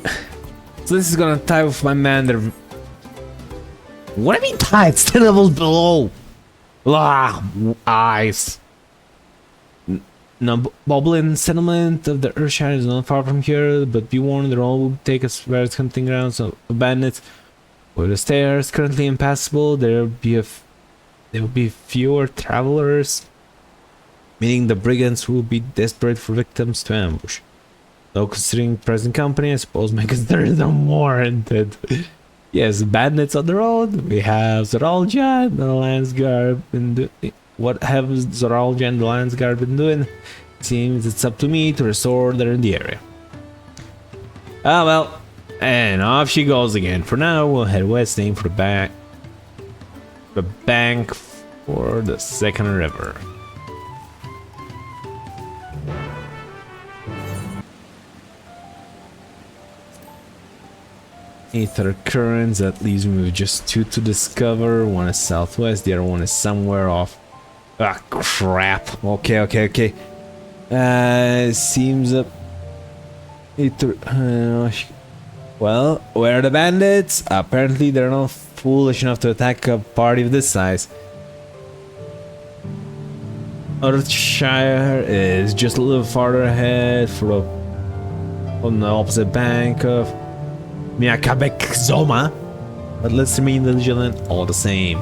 So this is gonna tie with my man there. What do you mean tie? It's 10 levels below. Eyes. No, Boblin settlement of the Earthshine is not far from here, but be warned, the road will take us where it's hunting grounds of bandits. With the stairs currently impassable, there will be fewer travelers, meaning the brigands will be desperate for victims to ambush. Though considering present company, I suppose my concerns are warranted. Yes, bandits on the road. We have Zoralja and the Landsguard been doing. What have Zoralja and the Landsguard been doing? Seems it's up to me to restore order in the area. Ah well, and off she goes again. For now, we'll head west, aim for the bank for the second river. Ether currents, that leaves me with just 2 to discover. One is southwest, the other one is somewhere off. Ah, crap. Okay. Seems up. Ether. Well, where are the bandits? Apparently, they're not foolish enough to attack a party of this size. Earthshire is just a little farther ahead, on the opposite bank of Miakabek Zoma, but let's remain vigilant all the same.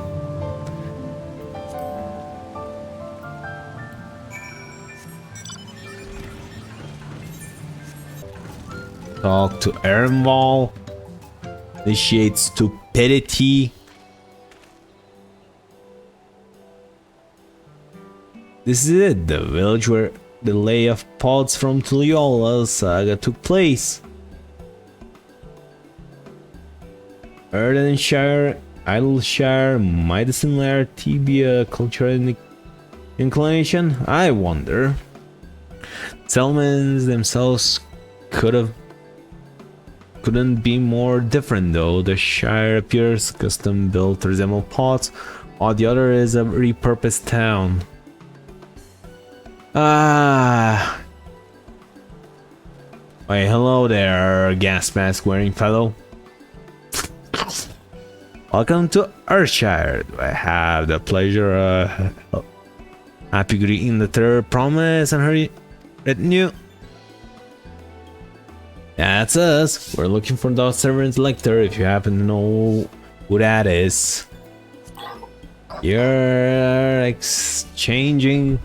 Talk to Ernval. Initiate stupidity. This is it, the village where the lay of pods from Tuliola's saga took place. Erdenshire, Idleshire, might the similarity be a cultural inclination? I wonder. Settlements themselves couldn't be more different though. The Shire appears custom built to resemble pots, while the other is a repurposed town. Ah. Wait, hello there, gas mask wearing fellow. Welcome to Earthshire. I have the pleasure happy greeting the third promise and her retinue. That's us. We're looking for the servant Lecter if you happen to know who that is. You're exchanging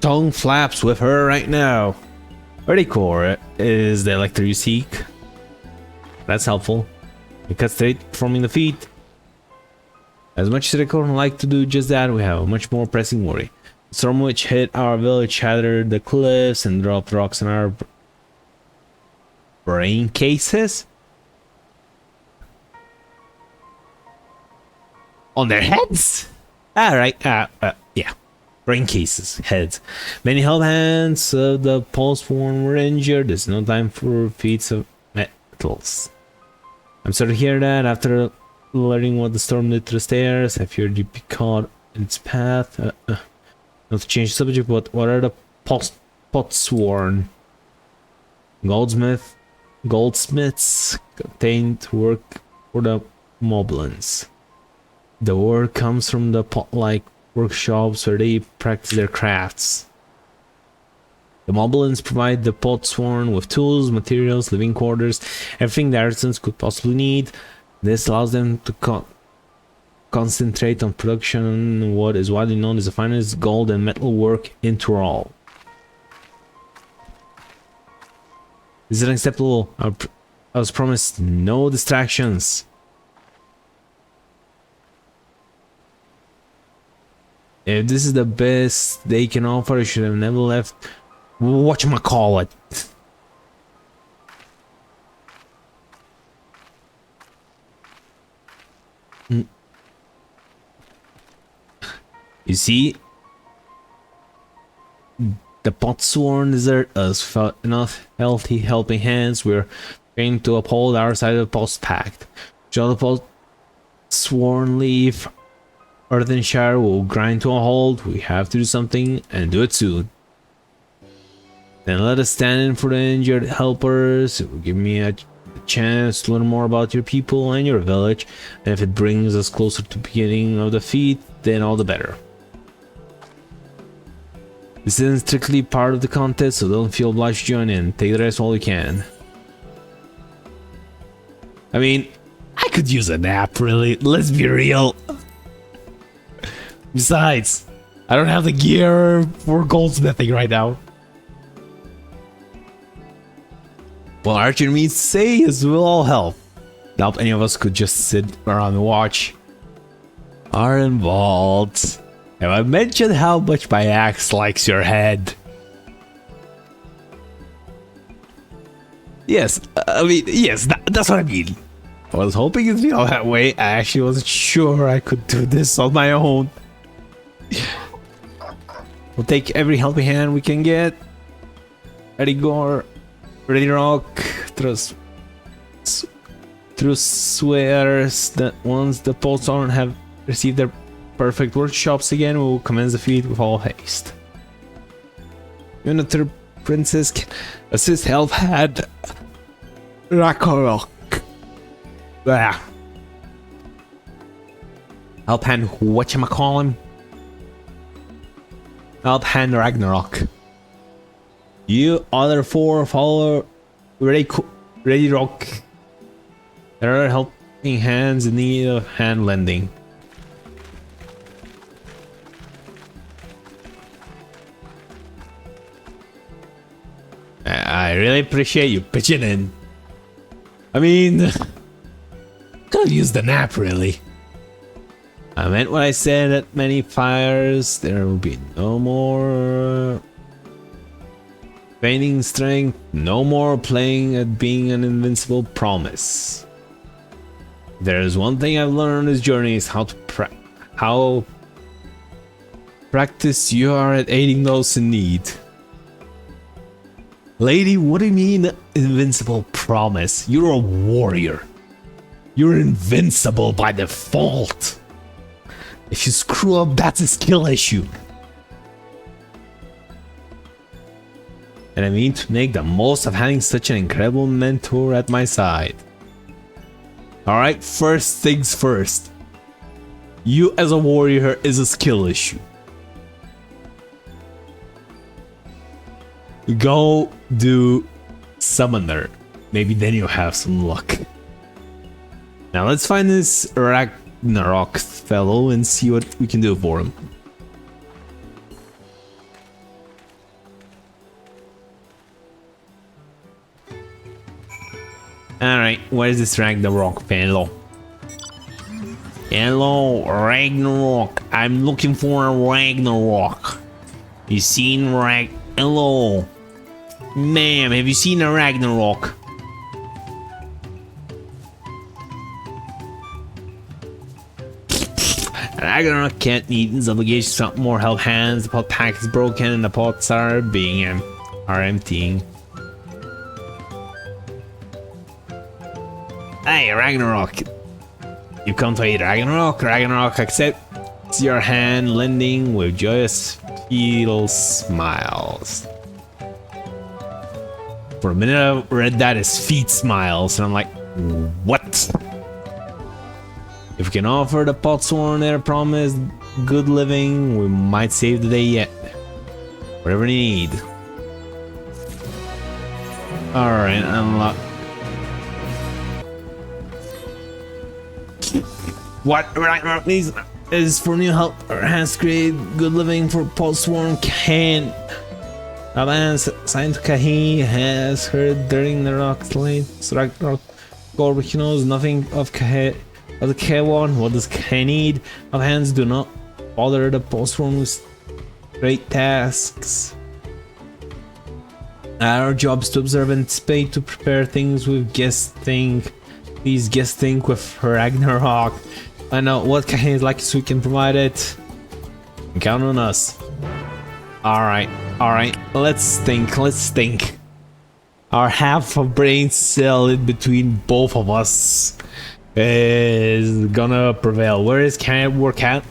tongue flaps with her right now. Very cool. Is the Lecter you seek? That's helpful. We cut straight from the feet. As much as I would like to do just that, we have a much more pressing worry. The storm which hit our village shattered the cliffs and dropped rocks in our brain cases. On their heads? Alright, yeah. Brain cases, heads. Many held hands of the pulse-worn were injured. There's no time for feats of metals. I'm sorry to hear that. After learning what the storm did to the stairs, I feared you'd be caught in its path. Not to change the subject, but what are the potsworn? Goldsmiths contained to work for the moblins. The word comes from the pot-like workshops where they practice their crafts. The moblins provide the potsworn with tools, materials, living quarters, everything the artisans could possibly need. This allows them to concentrate on production what is widely known as the finest gold and metal work in Tyrol. This is unacceptable. I was promised no distractions. If this is the best they can offer, I should have never left. Whatchamacallit. You see, the potsworn desert us felt enough healthy helping hands. We're trained to uphold our side of the post pact. Shall the potsworn leave Earthenshire will grind to a halt. We have to do something and do it soon. Then let us stand in for the injured helpers. It will give me a chance to learn more about your people and your village, and if it brings us closer to the beginning of the feat, then all the better. This isn't strictly part of the contest, so don't feel obliged to join in. Take the rest while you can. I mean, I could use a nap, really. Let's be real. Besides, I don't have the gear for goldsmithing right now. Well, Archer means to say is will all help. Doubt any of us could just sit around and watch. Are involved. Have I mentioned how much my axe likes your head? Yes, I mean, yes, that's what I mean. I was hoping it'd be all that way. I actually wasn't sure I could do this on my own. We'll take every helping hand we can get. Ready gore, ready rock, through swears that once the potsworn have received their perfect workshops again, we will commence the feat with all haste. Unitor Princess can assist Elfhad Ragnarok. Elfhad, whatchamacallin'? Elfhad Ragnarok. You other four follow ready rock. There are helping hands in need of hand lending. I really appreciate you pitching in. I mean, could have used the nap, really. I meant what I said at many fires. There will be no more feigning strength, no more playing at being an invincible promise. There's one thing I've learned on this journey is how practiced you are at aiding those in need. Lady, what do you mean invincible promise? You're a warrior. You're invincible by default. If you screw up, that's a skill issue. And I mean to make the most of having such an incredible mentor at my side. Alright, first things first. You as a warrior is a skill issue. Go do Summoner. Maybe then you'll have some luck. Now let's find this Ragnarok fellow and see what we can do for him. Alright, where is this Ragnarok fellow? Hello, Ragnarok. I'm looking for a Ragnarok. You seen Hello. Ma'am, have you seen a Ragnarok? Ragnarok can't meet his obligations without more help hands. The pot pack is broken and the pots are emptying. Hey, Ragnarok. You come to aid Ragnarok. Ragnarok accepts your hand, lending with joyous fetal smiles. For a minute I read that as feet smiles, and I'm like, what? If we can offer the Potsworn their promised good living, we might save the day yet. Whatever they need. Alright, unlock. What Ragnarok needs is for new help or has created good living for Potsworn Cain. Advance signed Kahi has heard during the rock slate. Ragnarok Gorb, he knows nothing of Kahi. Of the K1, what does K need? Of hands do not bother the Potsworn with great tasks. Our job is to observe and anticipate, to prepare things with guessing. Please guess think with Ragnarok. I know what Kahin is like, so we can provide it. Count on us. Alright, let's think. Our half of brain cell in between both of us is gonna prevail. Where is Kahin work at?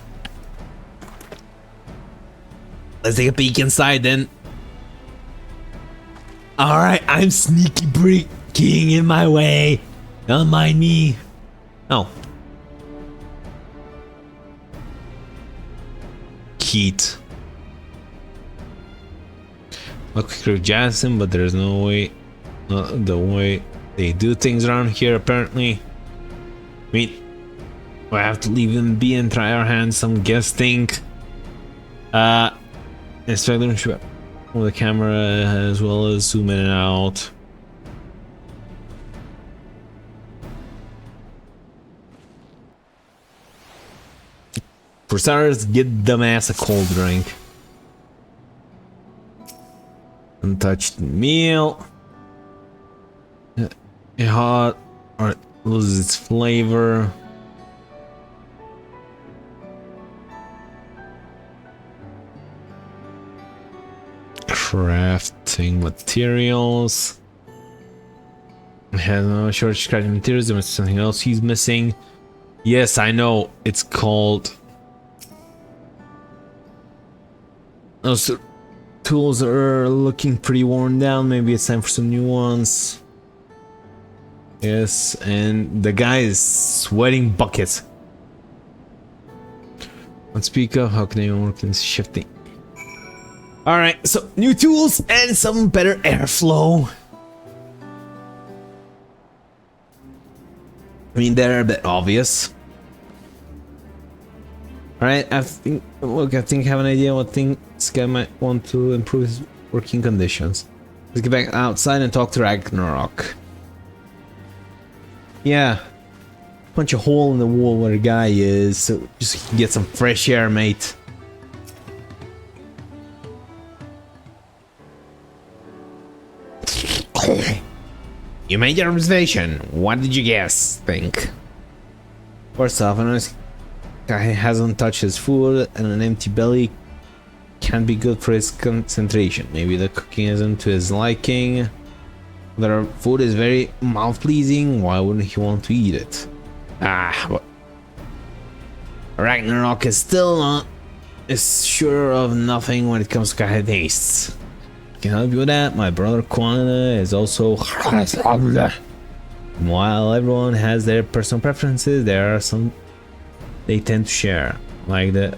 Let's take a peek inside then. Alright, I'm sneaky breaking in my way. Don't mind me. Oh. Keat. Look through Jansen, but there's no way. Not the way they do things around here, apparently. I mean, we have to leave them be and try our hands some guessing. Inspect them with the camera as well as zoom in and out. For starters, get dumbass a cold drink. Untouched meal. Hot or it loses its flavor. Crafting materials. It has no shortage of crafting materials. There was something else he's missing. Yes, I know. It's called. Those tools are looking pretty worn down. Maybe it's time for some new ones. Yes, and the guy is sweating buckets. Let's speak of how can anyone work in shifting. Alright, so new tools and some better airflow. I mean, they're a bit obvious. Alright, I think I have an idea what things guy might want to improve his working conditions. Let's get back outside and talk to Ragnarok. Yeah. Punch a hole in the wall where the guy is, so just so he can get some fresh air, mate. You made your observation. What did you guess? Think. First off, I noticed guy hasn't touched his food and an empty belly can't be good for his concentration. Maybe the cooking isn't to his liking. Their food is very mouth-pleasing. Why wouldn't he want to eat it? But Ragnarok is still not sure of nothing when it comes to Kahe tastes. Can help you with that. My brother Kwana is also. While everyone has their personal preferences, there are some they tend to share, like the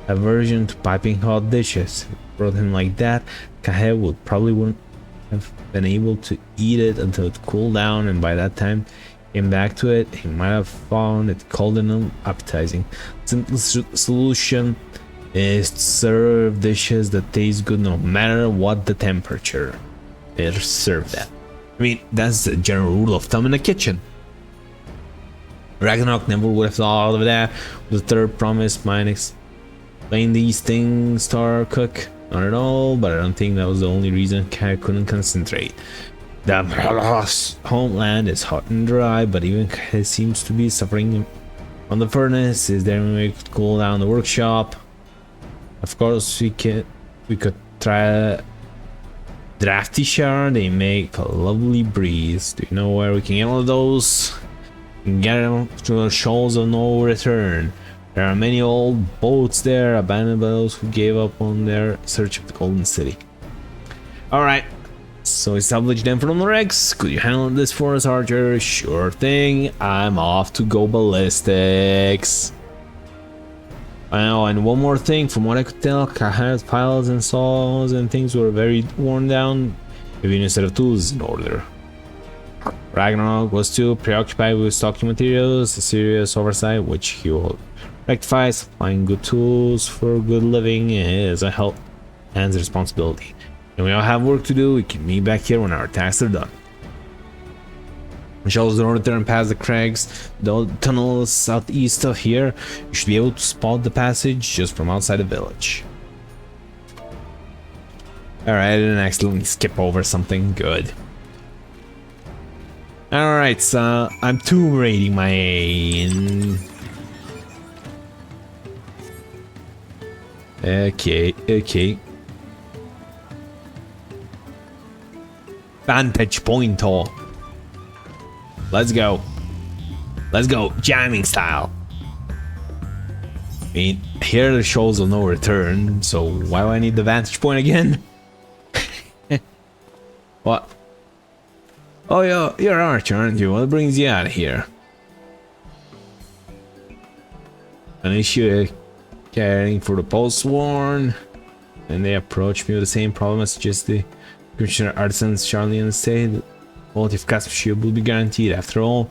aversion to piping hot dishes. Brought him like that, Kahe wouldn't have been able to eat it until it cooled down, and by that time came back to it, he might have found it cold and unappetizing. Simple solution is to serve dishes that taste good no matter what the temperature they're served at. I mean, that's the general rule of thumb in the kitchen. Ragnarok never would have thought of that. The third promise might explain these things to our cook. Not at all, but I don't think that was the only reason Kai couldn't concentrate. The homeland is hot and dry, but even Kai seems to be suffering from the furnace. Is there any way we could cool down the workshop? Of course, we could try drafty shower. They make a lovely breeze. Do you know where we can get one of those? Get them to the shoals of no return. There are many old boats there, abandoned by those who gave up on their search of the Golden City. Alright, so establish them from the wrecks. Could you handle this for us, Archer? Sure thing. I'm off to go ballistics. Oh, and one more thing, from what I could tell, Kaha's piles and saws and things were very worn down. Maybe a new set of tools in order. Ragnarok was too preoccupied with stocking materials, a serious oversight which he will rectify. Supplying good tools for good living is a hand's responsibility. And we all have work to do. We can meet back here when our tasks are done. Michelle's don't return past the crags, the tunnels southeast of here. You should be able to spot the passage just from outside the village. Alright, I didn't accidentally skip over something good. Alright, so I'm tomb raiding my Okay. Vantage point all. Let's go, jamming style. I mean, here are the shoals of no return, so why do I need the vantage point again? What? Oh, you're Archer, aren't you? What brings you out of here? An issue caring for the post-sworn, and they approach me with the same problem as just the Commissioner Artisans Charlie and said. Quality of craftsmanship will be guaranteed. After all,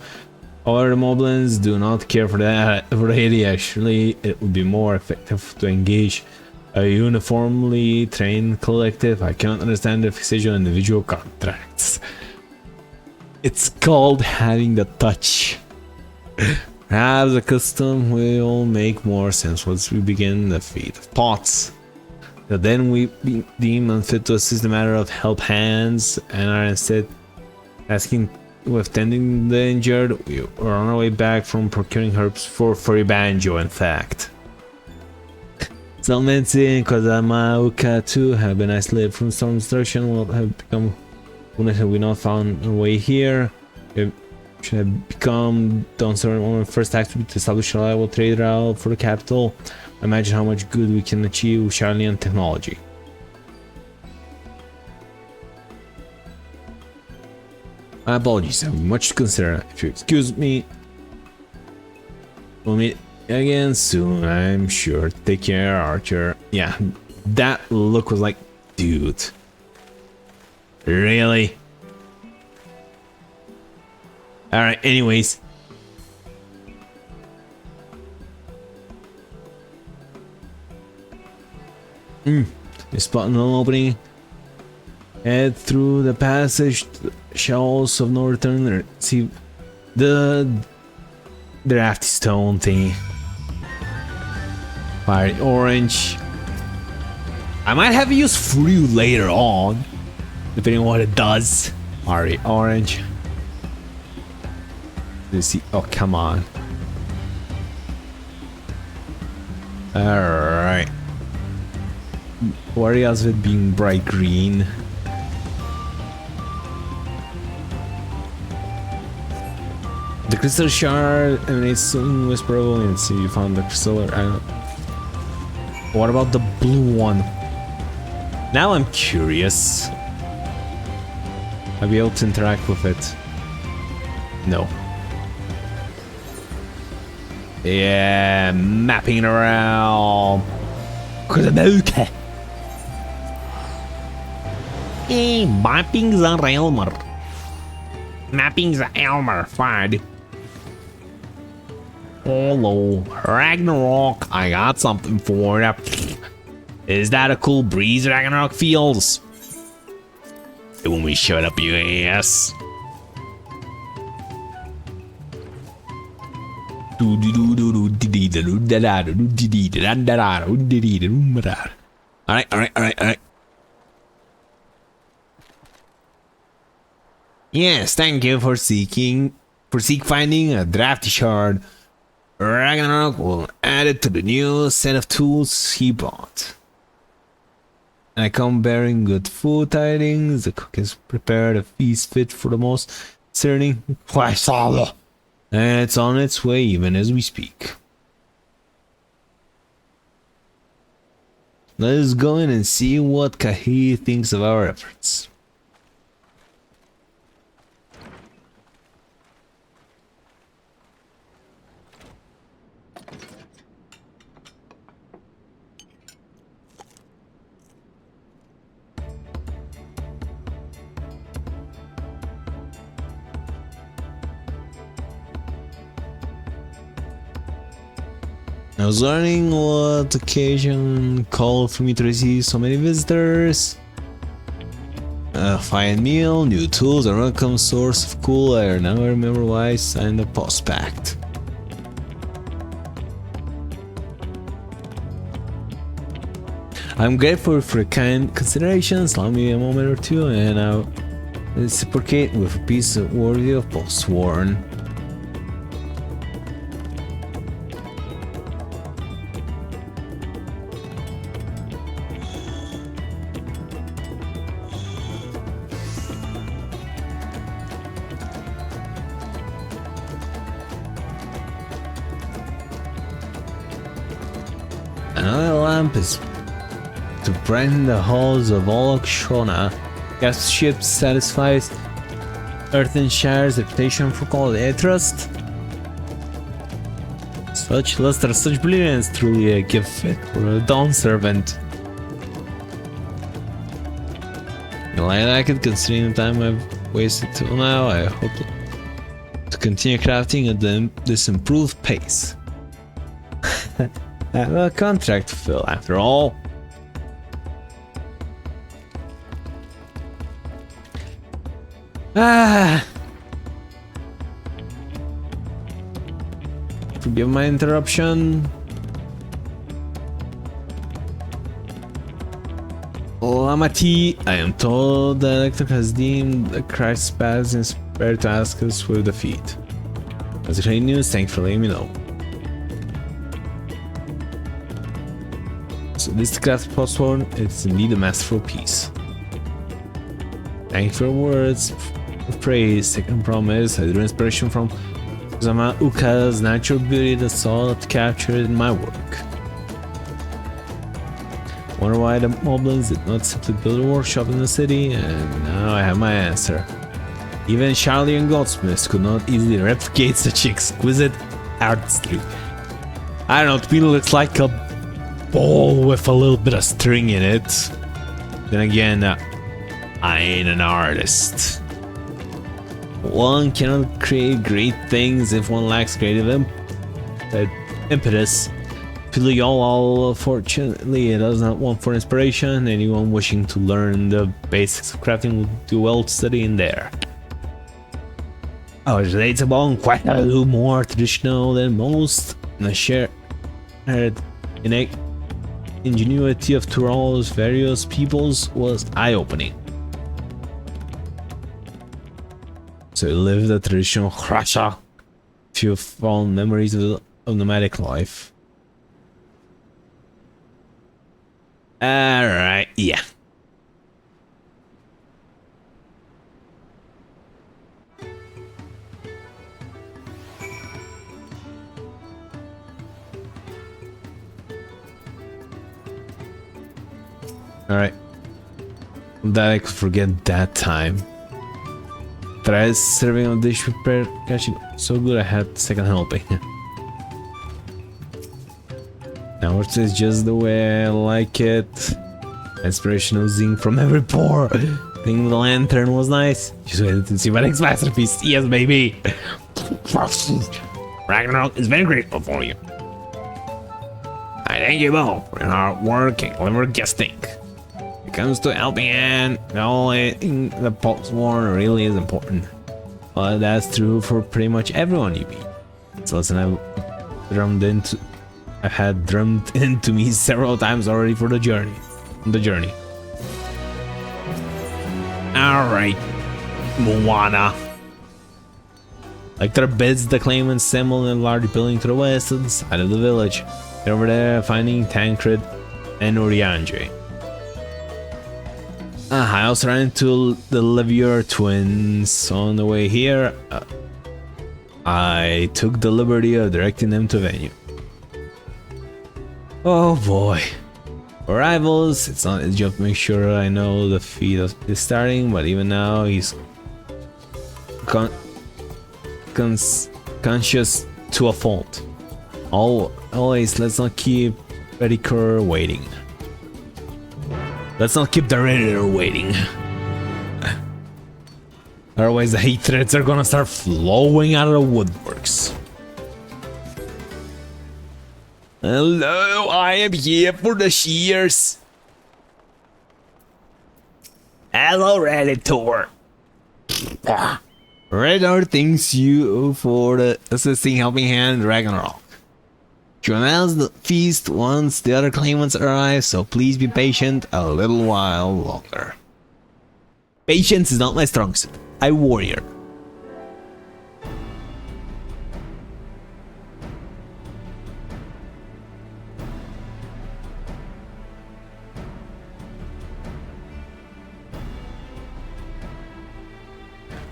however, the Moblins do not care for that already. Actually, it would be more effective to engage a uniformly trained collective. I cannot understand the fixation on individual contracts. It's called having the touch. Perhaps a custom will make more sense once we begin the feat of pots. But then we deem unfit to assist the matter of help hands and are instead asking with tending the injured. We are on our way back from procuring herbs for furry banjo, in fact. Zelmenzi and Kozamauka too have been isolated from storm destruction. Will have become wounded had we not found our way here. It should have become done certain one of the first acts to establish a reliable trade route for the capital. Imagine how much good we can achieve with Charlian technology. My apologies, I have much to consider. If you excuse me, we'll meet again soon, I'm sure. Take care, Archer. Yeah, that look was like, dude. Really? Alright, anyways. You spot an opening. Head through the passage. Shells of no return there. See the drafty stone thing. Fiery orange. I might have used for you later on, depending on what it does. Fiery orange. Let's see. Oh, come on. Alright. areas with being bright green. The crystal shard emanates something whisperable, and see you found the crystal. What about the blue one? Now I'm curious. I'll be able to interact with it. No. Yeah, mapping around. Mapping the Elmer. Mapping the Elmer. Fine. Hello, Ragnarok. I got something for you. Is that a cool breeze Ragnarok feels? When we shut up your ass. Alright. Yes, thank you for finding a drafty shard. Ragnarok will add it to the new set of tools he bought. I come bearing good food tidings. The cook has prepared a feast fit for the most discerning. And it's on its way even as we speak. Let us go in and see what Kahi thinks of our efforts. I was learning what occasion called for me to receive so many visitors. A fine meal, new tools, a welcome source of cool air. Now I remember why I signed the post pact. I'm grateful for your kind considerations. Allow me a moment or two and I'll reciprocate with a piece worthy of post-sworn. Another lamp is to brighten the halls of Shona. Gas ship satisfies Earthenshire's reputation for quality. I trust. Such luster, such brilliance, truly a gift fit for a dawn servant. Well, I like it considering the time I've wasted till now. I hope to continue crafting at this improved pace. I have a contract to fill after all. Forgive my interruption. Lamati, I am told the Elector has deemed the Christ's paths inspired to ask us with defeat. That's great news, thanks for letting me know. So this craft post-sworn, it's indeed a masterful piece. Thank you for your words of praise. Second promise, I drew inspiration from Zama Uka's natural beauty that saw it captured in my work. Wonder why the moblins did not simply build a workshop in the city, and now I have my answer. Even Charlian goldsmiths could not easily replicate such exquisite artistry. I don't know, to me it looks like a ball with a little bit of string in it. Then again, I ain't an artist. One cannot create great things if one lacks creative impetus. Piliol, fortunately, does not want for inspiration. Anyone wishing to learn the basics of crafting will do well to study in there. Our dates are quite a little more traditional than most, and the shared innate ingenuity of Tural's various peoples was eye-opening. So you live the traditional Hrasha, few fond memories of nomadic life. Alright, yeah. Alright. That I could forget that time. Try serving a dish prepared. Gosh, so good I had second helping. Now it is just the way I like it. Inspiration oozing from every pore. Think the lantern was nice. Just waited to see my next masterpiece. Yes, baby. Ragnarok is very grateful for you. I thank you both for your hard work and clever guesting. When it comes to helping hand, the only thing the Potsworn really is important. Well, that's true for pretty much everyone you meet. It's a lesson I've had drummed into me several times already for the journey. Alright, Moana. Lecter bids the claimant assemble in a large building to the west of the side of the village. They're over there finding Tancred and Urianger. I also ran into the Levier twins on the way here. I took the liberty of directing them to venue. Oh boy. For rivals, it's not his job to make sure I know the feed is starting, but even now he's conscious to a fault. Always, let's not keep Rediker waiting. Let's not keep the Redditor waiting. Otherwise the hate threads are gonna start flowing out of the woodworks. Hello, I am here for the shears. Hello, Redditor. Redditor thanks you for the assisting helping hand in Ragnarok. You announce the feast once the other claimants arrive, so please be patient a little while longer. Patience is not my strong suit. I'm warrior.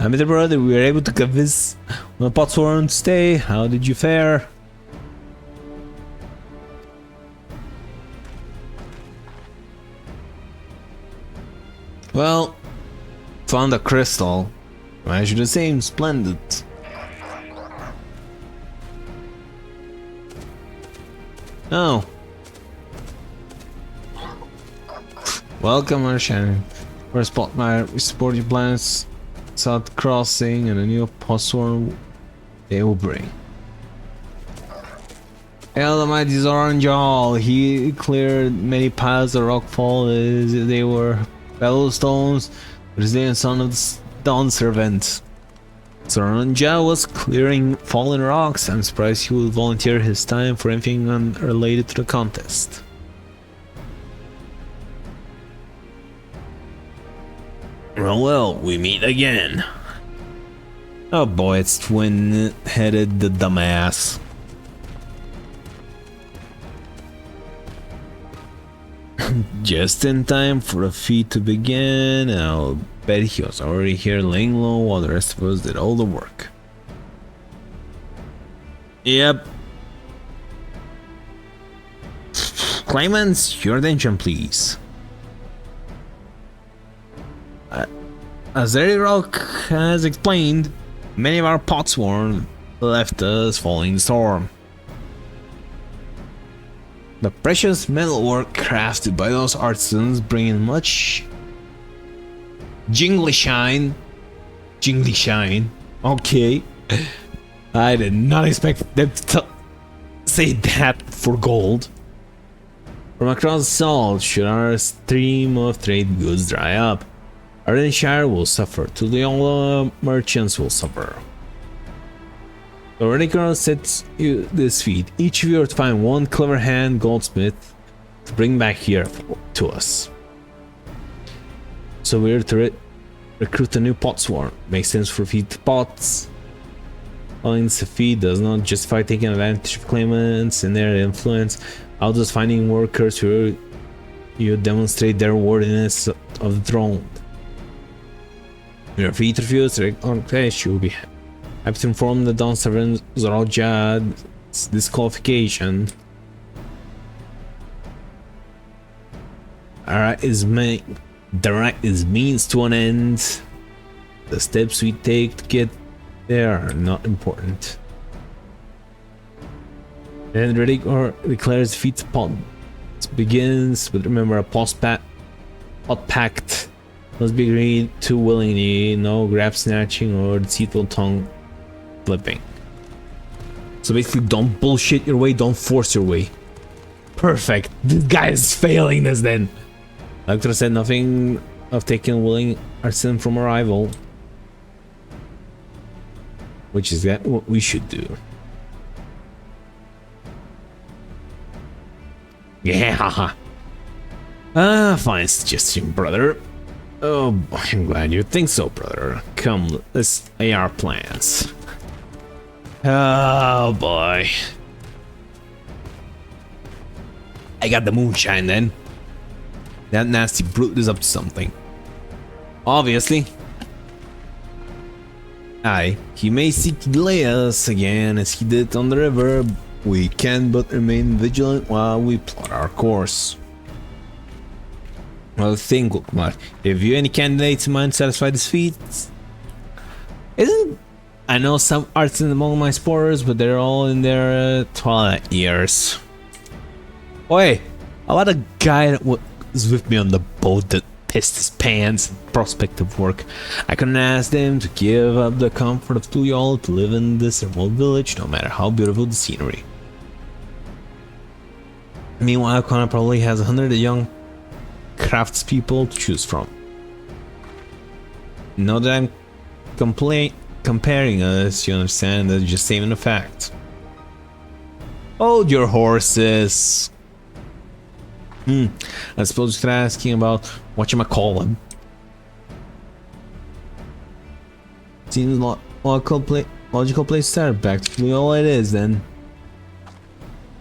I met a brother, we were able to convince the Potsworn to stay. How did you fare? Well, found a crystal. I should the same, splendid. Oh. Welcome, Arshan. We support your plans, South Crossing, and a new Potsworn they will bring. Hail the mighty Zoranjal. He cleared many paths of rockfall as they were fellow stones, resilient son of the Dawn Servant. Zoranjal was clearing fallen rocks. I'm surprised he would volunteer his time for anything unrelated to the contest. Well, we meet again. Oh boy, it's twin-headed the dumbass. Just in time for the feat to begin, and I'll bet he was already here laying low while the rest of us did all the work. Yep. Claimants, your attention please. As Rock has explained, many of our Potsworn left us following the storm. The precious metalwork crafted by those artisans bringing much jingly shine. Okay. I did not expect them to say that for gold. From across the salt should our stream of trade goods dry up. Ardenshire will suffer, Tuliola merchants will suffer. The Rediker sets you this feat. Each of you are to find one clever hand goldsmith to bring back here to us. So we're to recruit a new Potsworn. Makes sense for feed pots. Following the feed does not justify taking advantage of claimants and their influence. I'll just finding workers who you demonstrate their worthiness of the throne. You're free to refuse on crash. You'll be happy to inform the Dawn Servant Zoralja's disqualification. Alright, is direct is means to an end. The steps we take to get there are not important. Then Riddick or declares defeat upon. It begins, but remember a pact must be agreed to willingly, no grab snatching or deceitful tongue flipping. So basically, don't bullshit your way, don't force your way. Perfect. This guy is failing this then. Lecter said nothing of taking willing artisan from a rival. Which is that what we should do. Yeah, haha. Fine suggestion, brother. Oh, I'm glad you think so, brother. Come, let's lay our plans. Oh boy. I got the moonshine then. That nasty brute is up to something. Obviously. Aye, he may seek to delay us again as he did on the river. We can but remain vigilant while we plot our course. Well, think, Lookmar. Have you any candidates in mind to satisfy this feat? I know some artisans among my sporters, but they're all in their twilight years. Oi, how about a guy that was with me on the boat that pissed his pants at prospective work? I couldn't ask them to give up the comfort of Tuyola to live in this remote village, no matter how beautiful the scenery. Meanwhile, Connor probably has 100 young craftspeople to choose from. Now that I'm comparing us, you understand that just stating the fact. Hold your horses. I suppose you're asking about whatchamacallit. Seems logical place to start. Back to all it is then.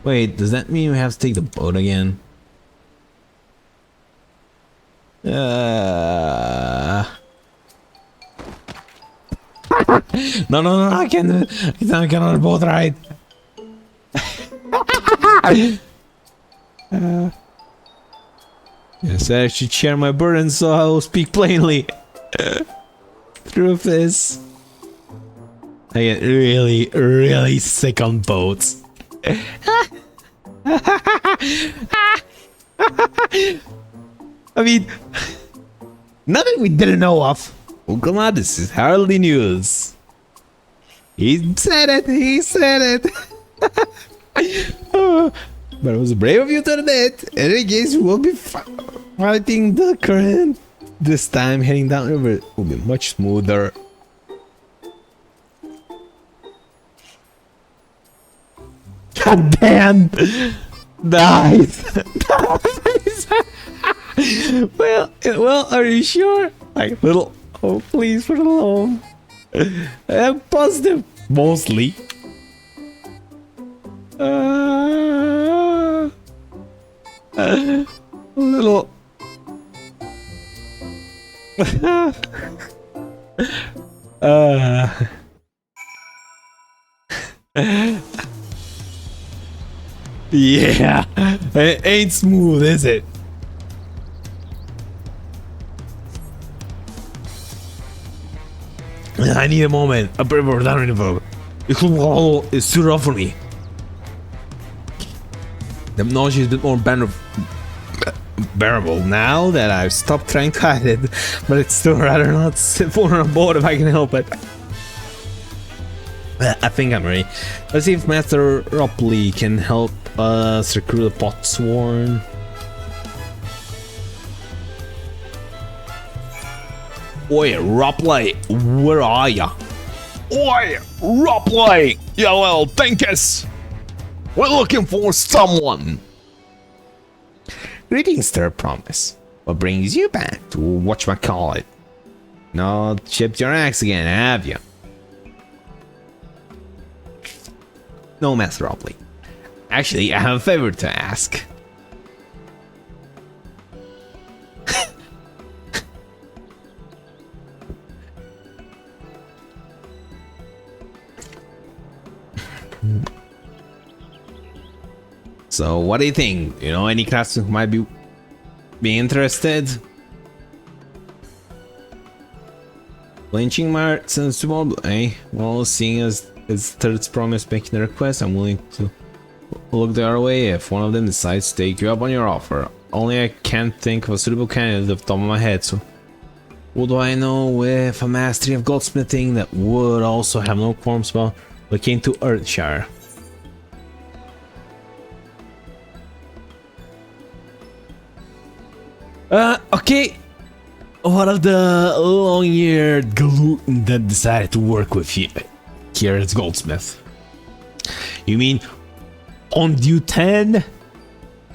Wait, does that mean we have to take the boat again? No, I can't do it. I can't on the boat ride. Yes, I should share my burden, so I will speak plainly. Truth is, I get really, really sick on boats. I mean, nothing we didn't know of. Oh, come on, this is hardly news. He said it, he said it. But it was brave of you to admit. In any case, we will be fighting the current. This time, heading down the river will be much smoother. God damn! Nice! Nice! Well, are you sure? Like, little. Oh, please, put it alone. I'm positive. Mostly. Little. Yeah, it ain't smooth, is it? I need a moment. A river down river. It's too rough for me. The nausea is a bit more bearable now that I've stopped trying to hide it, but it's still rather not sit on a boat if I can help it. I think I'm ready. Let's see if Master Ropley can help us recruit a Potsworn. Oi, Ropley, where are ya? Oi, Ropley! Yeah, well, thank us. We're looking for someone. Greetings, Sir Promise. What brings you back to whatchamacallit? Not chipped your axe again, have you? No, Master Ropley. Actually, I have a favor to ask. So what do you think? You know, any craftsman who might be interested? Blanching my sense to eh? Well, seeing as Third's promise making a request, I'm willing to look their way if one of them decides to take you up on your offer. Only I can't think of a suitable candidate off the top of my head, so what do I know with a mastery of goldsmithing that would also have no qualms about looking to Earthshire? Okay. What of the long-eared gluten that decided to work with you here as goldsmith? You mean Fondue 10?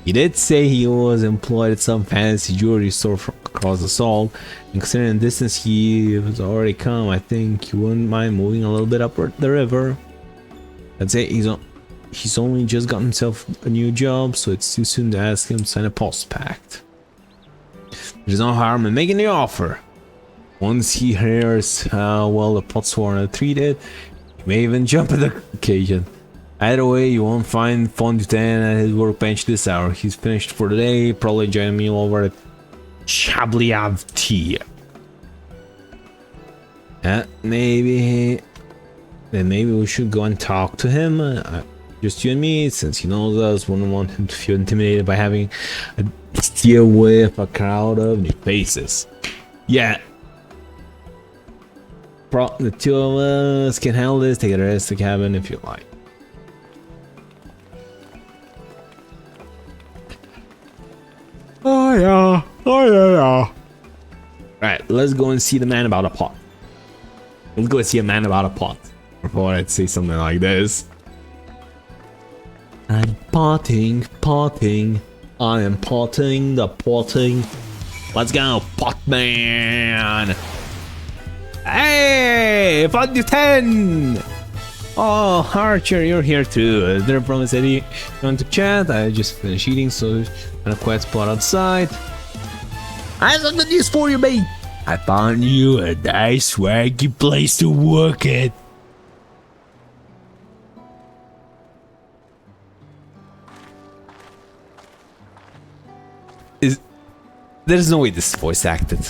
He did say he was employed at some fancy jewelry store across the salt, and considering the distance he has already come, I think he wouldn't mind moving a little bit up the river. I'd say he's only just gotten himself a new job, so it's too soon to ask him to sign a post pact. There's no harm in making the offer. Once he hears how well the Potsworn are treated, he may even jump at the occasion. Either way, you won't find Fondue at his workbench this hour. He's finished for the day, probably enjoying a meal over at Chabliav tea. Maybe we should go and talk to him. Just you and me, since he knows us, wouldn't want him to feel intimidated by having a deal with a crowd of new faces. Yeah. The two of us can handle this. Take the rest of the cabin if you like. Oh yeah. Right, let's go and see the man about a pot. Let's go and see a man about a pot. Before I'd say something like this. I'm potting. I am potting the potting. Let's go, pot man. Hey, Fondue 10. Oh, Archer, you're here too. Is there a promise that you want to chat? I just finished eating, so I'm a quiet spot outside. I have some good news for you, mate. I found you a nice, swaggy place to work at. There's no way this is voice acted.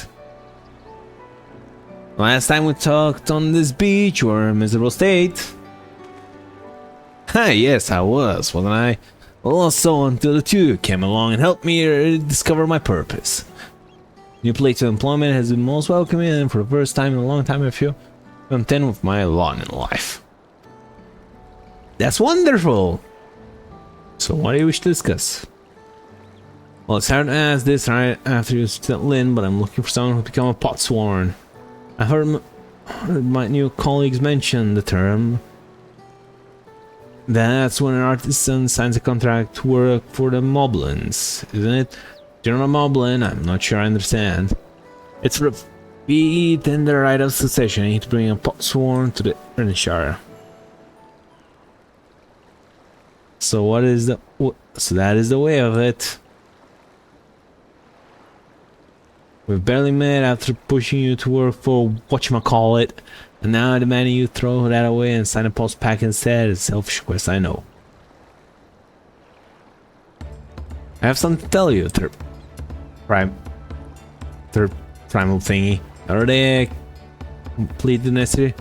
Last time we talked on this beach, you were in a miserable state. Yes, I was, wasn't I? Well, also until the two came along and helped me discover my purpose. New place of employment has been most welcoming, and for the first time in a long time I feel content with my lot in life. That's wonderful! So what do you wish to discuss? Well, it's hard to ask this right after you settle in, but I'm looking for someone who's become a potsworn. I heard my new colleagues mention the term. That's when an artisan signs a contract to work for the moblins, isn't it? General Moblin, I'm not sure I understand. It's for the feet and the right of succession. I need to bring a potsworn to the Earthshire. So what is the... So that is the way of it. We've barely met after pushing you to work for whatchamacallit, and now demanding you throw that away and sign a post pack instead is a selfish quest, I know. I have something to tell you, third primal thingy. Already complete the necessary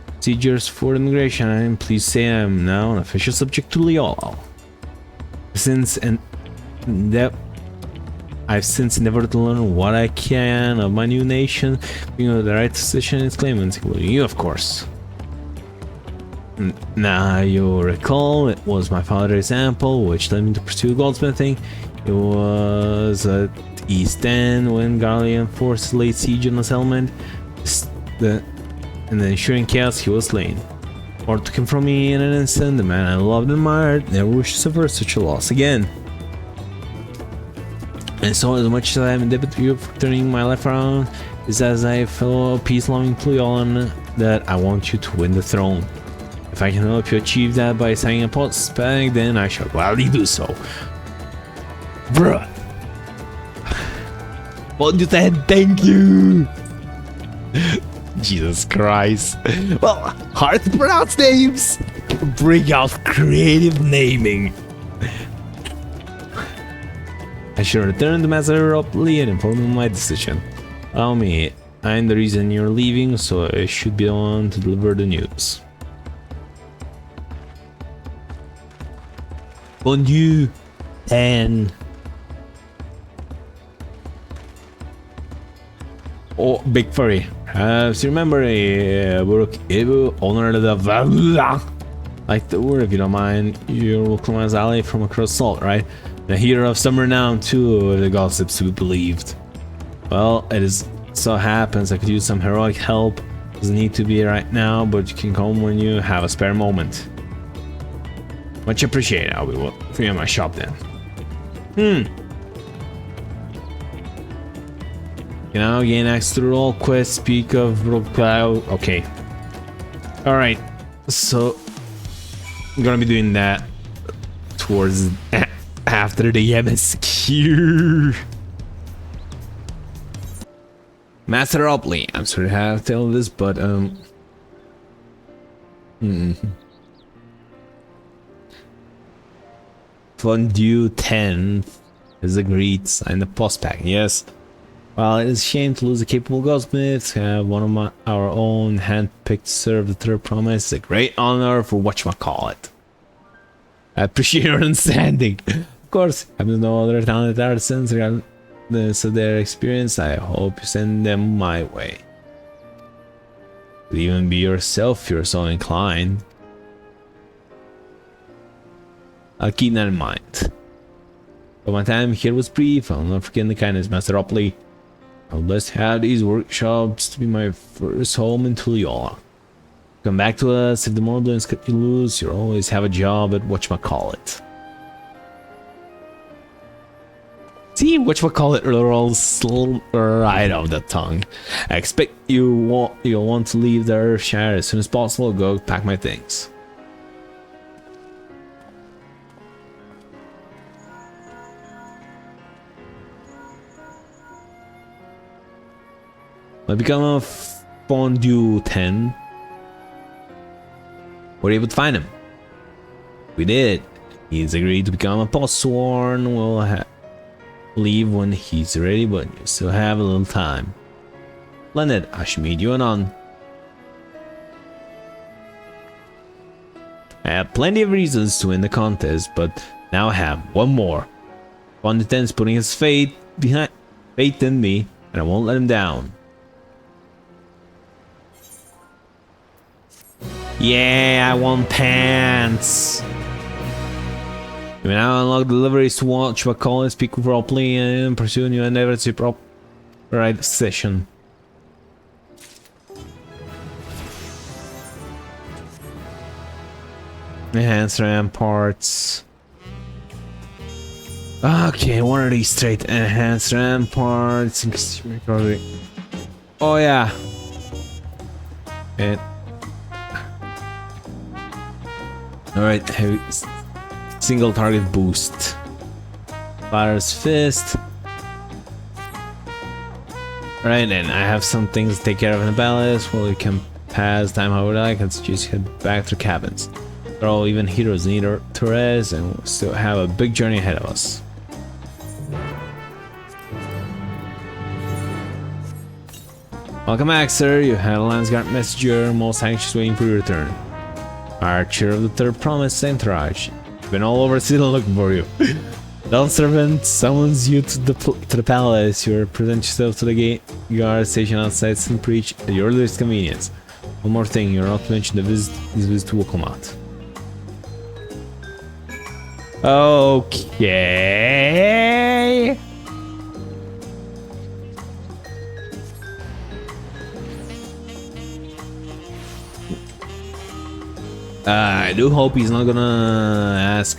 procedures for immigration, and please say I'm now an official subject to Leola. I've since endeavored to learn what I can of my new nation, being the right decision in its claimants, including you, of course. Now you recall, it was my father's example which led me to pursue goldsmithing. It was at East End when Garlean forces laid siege on the settlement, and then ensuring chaos he was slain. Or took him from me in an instant, the man I loved and admired, never wished to suffer such a loss again. And so as much as I am indebted to you for turning my life around, is as a fellow peace-loving Pleon that I want you to win the throne. If I can help you achieve that by signing a post pact, then I shall gladly do so. Bruh. Fondue 10, thank you! Jesus Christ. Well, hard to pronounce names. Bring out creative naming. I should return to Master Ropley and inform him of my decision. Allow me, I'm the reason you're leaving, so I should be the one to deliver the news. Bonjour, and oh, big furry. So remember a owner of the like the word, if you don't mind. You're welcome as ally from across salt, right? And a hero of some renown too, the gossips to be believed. Well, it is so happens I could use some heroic help. Doesn't need to be right now, but you can come when you have a spare moment. Much appreciated. I'll be free in my shop then. You know, gain access to the role quest. Speak of okay. Alright. So I'm gonna be doing that towards after the MSQ. Master Ropley. I'm sorry to have to tell this, but Fondue 10 is agreed. Sign the post pack. Yes. Well, it is a shame to lose a capable goldsmith. Have one of our own handpicked to serve the third promise. It's a great honor for whatchamacallit. I appreciate your understanding. Of course, I have no other talented artisans regardless of their experience. I hope you send them my way. Could even be yourself if you're so inclined. I'll keep that in mind. But my time here was brief. I'll not forget the kindness, Master Ropley. I'll just have these workshops to be my first home in Tulliola. Come back to us if the Moblins cut you loose. You'll always have a job at whatchamacallit. See, whatchamacallit rolls right off the tongue. I expect you'll want to leave the Earthshire as soon as possible. Go pack my things. I become a Fondue 10. We're able to find him. We did. He's agreed to become a postsworn. We'll leave when he's ready, but you still have a little time. Splendid. I should meet you anon. I have plenty of reasons to win the contest, but now I have one more. Fondue 10 is putting his faith in me, and I won't let him down. Yeah, I want pants. You now unlock deliveries to whatchamacallit, speak properly, and pursue new endeavors to proper right session. Enhanced ramparts. Okay, one of these straight enhanced ramparts. Oh yeah. And alright, heavy single target boost. Fire's Fist. Alright then, I have some things to take care of in the palace. Well, you can pass time how we like. Let's just head back to the cabins. They're all even heroes need Torres, and we'll still have a big journey ahead of us. Welcome back, sir. You had a Landsguard messenger, most anxious waiting for your return. Archer of the Third Promise entourage. Been all over the city looking for you. Dawn servant summons you to the palace. You present yourself to the gate guard station outside St. Preach at your earliest convenience. One more thing, you're not to mention the visit to Wokomat. Okay. I do hope he's not gonna ask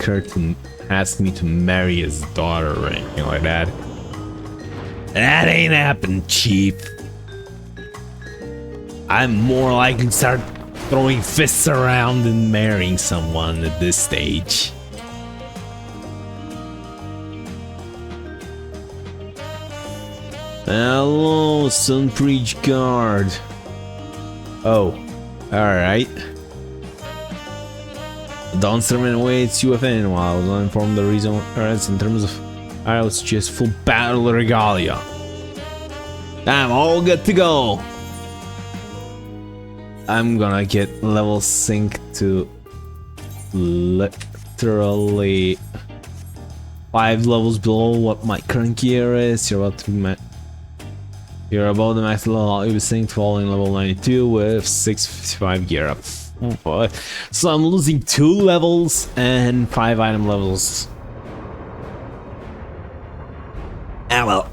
me to marry his daughter or anything like that. That ain't happened, Chief. I'm more likely to start throwing fists around than marrying someone at this stage. Hello, Sunbridge Guard. Oh, alright. Dawn servant awaits you if anyone. I was not informed the reason in terms of Alright, let's just full battle regalia. I'm all good to go. I'm gonna get level sync to literally 5 levels below what my current gear is. You're about the max level. You'll be synced following level 92 with 655 gear up. Oh boy. So I'm losing 2 levels and 5 item levels. Ah well.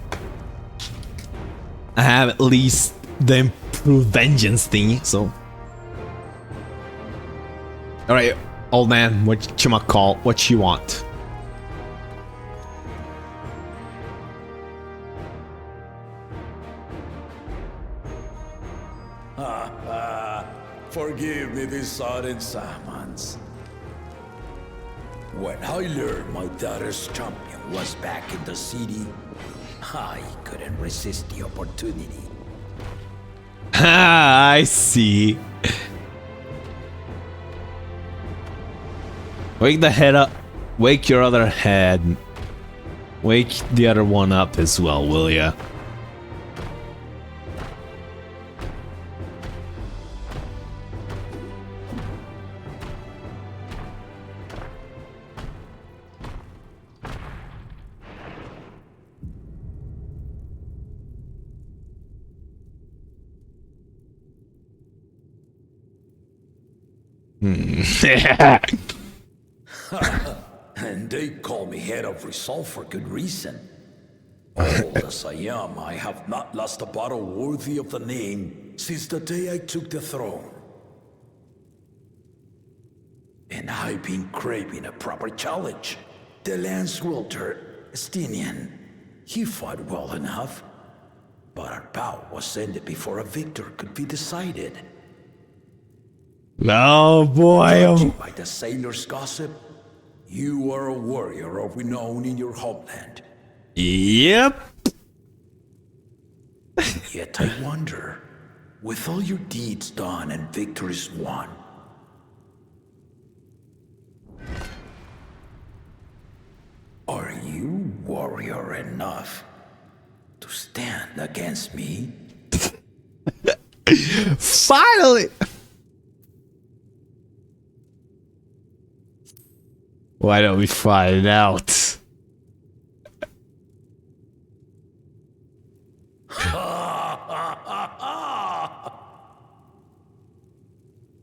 I have at least the improved vengeance thingy, so. Alright, old man, what you call? What you want? Forgive me this sudden summons. When I learned my daughter's champion was back in the city, I couldn't resist the opportunity. Ah, I see. Wake the head up. Wake your other head. Wake the other one up as well, will ya? And they call me head of resolve for good reason. Old as I am, I have not lost a battle worthy of the name since the day I took the throne. And I've been craving a proper challenge. The Lance Wielder, Estinian, he fought well enough, but our bout was ended before a victor could be decided. Oh boy! Judging by the sailor's gossip, you are a warrior of renown in your homeland. Yep. Yet I wonder, with all your deeds done and victories won, are you warrior enough to stand against me? Finally! Why don't we find out?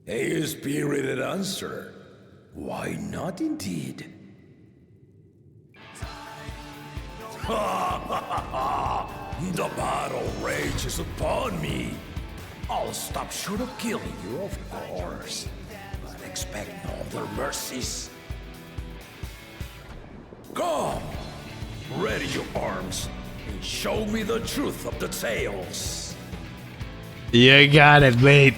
A spirited answer. Why not indeed? The battle rages upon me. I'll stop short of killing you, of course, but expect no other mercies. Come, ready your arms, and show me the truth of the tales. You got it, mate.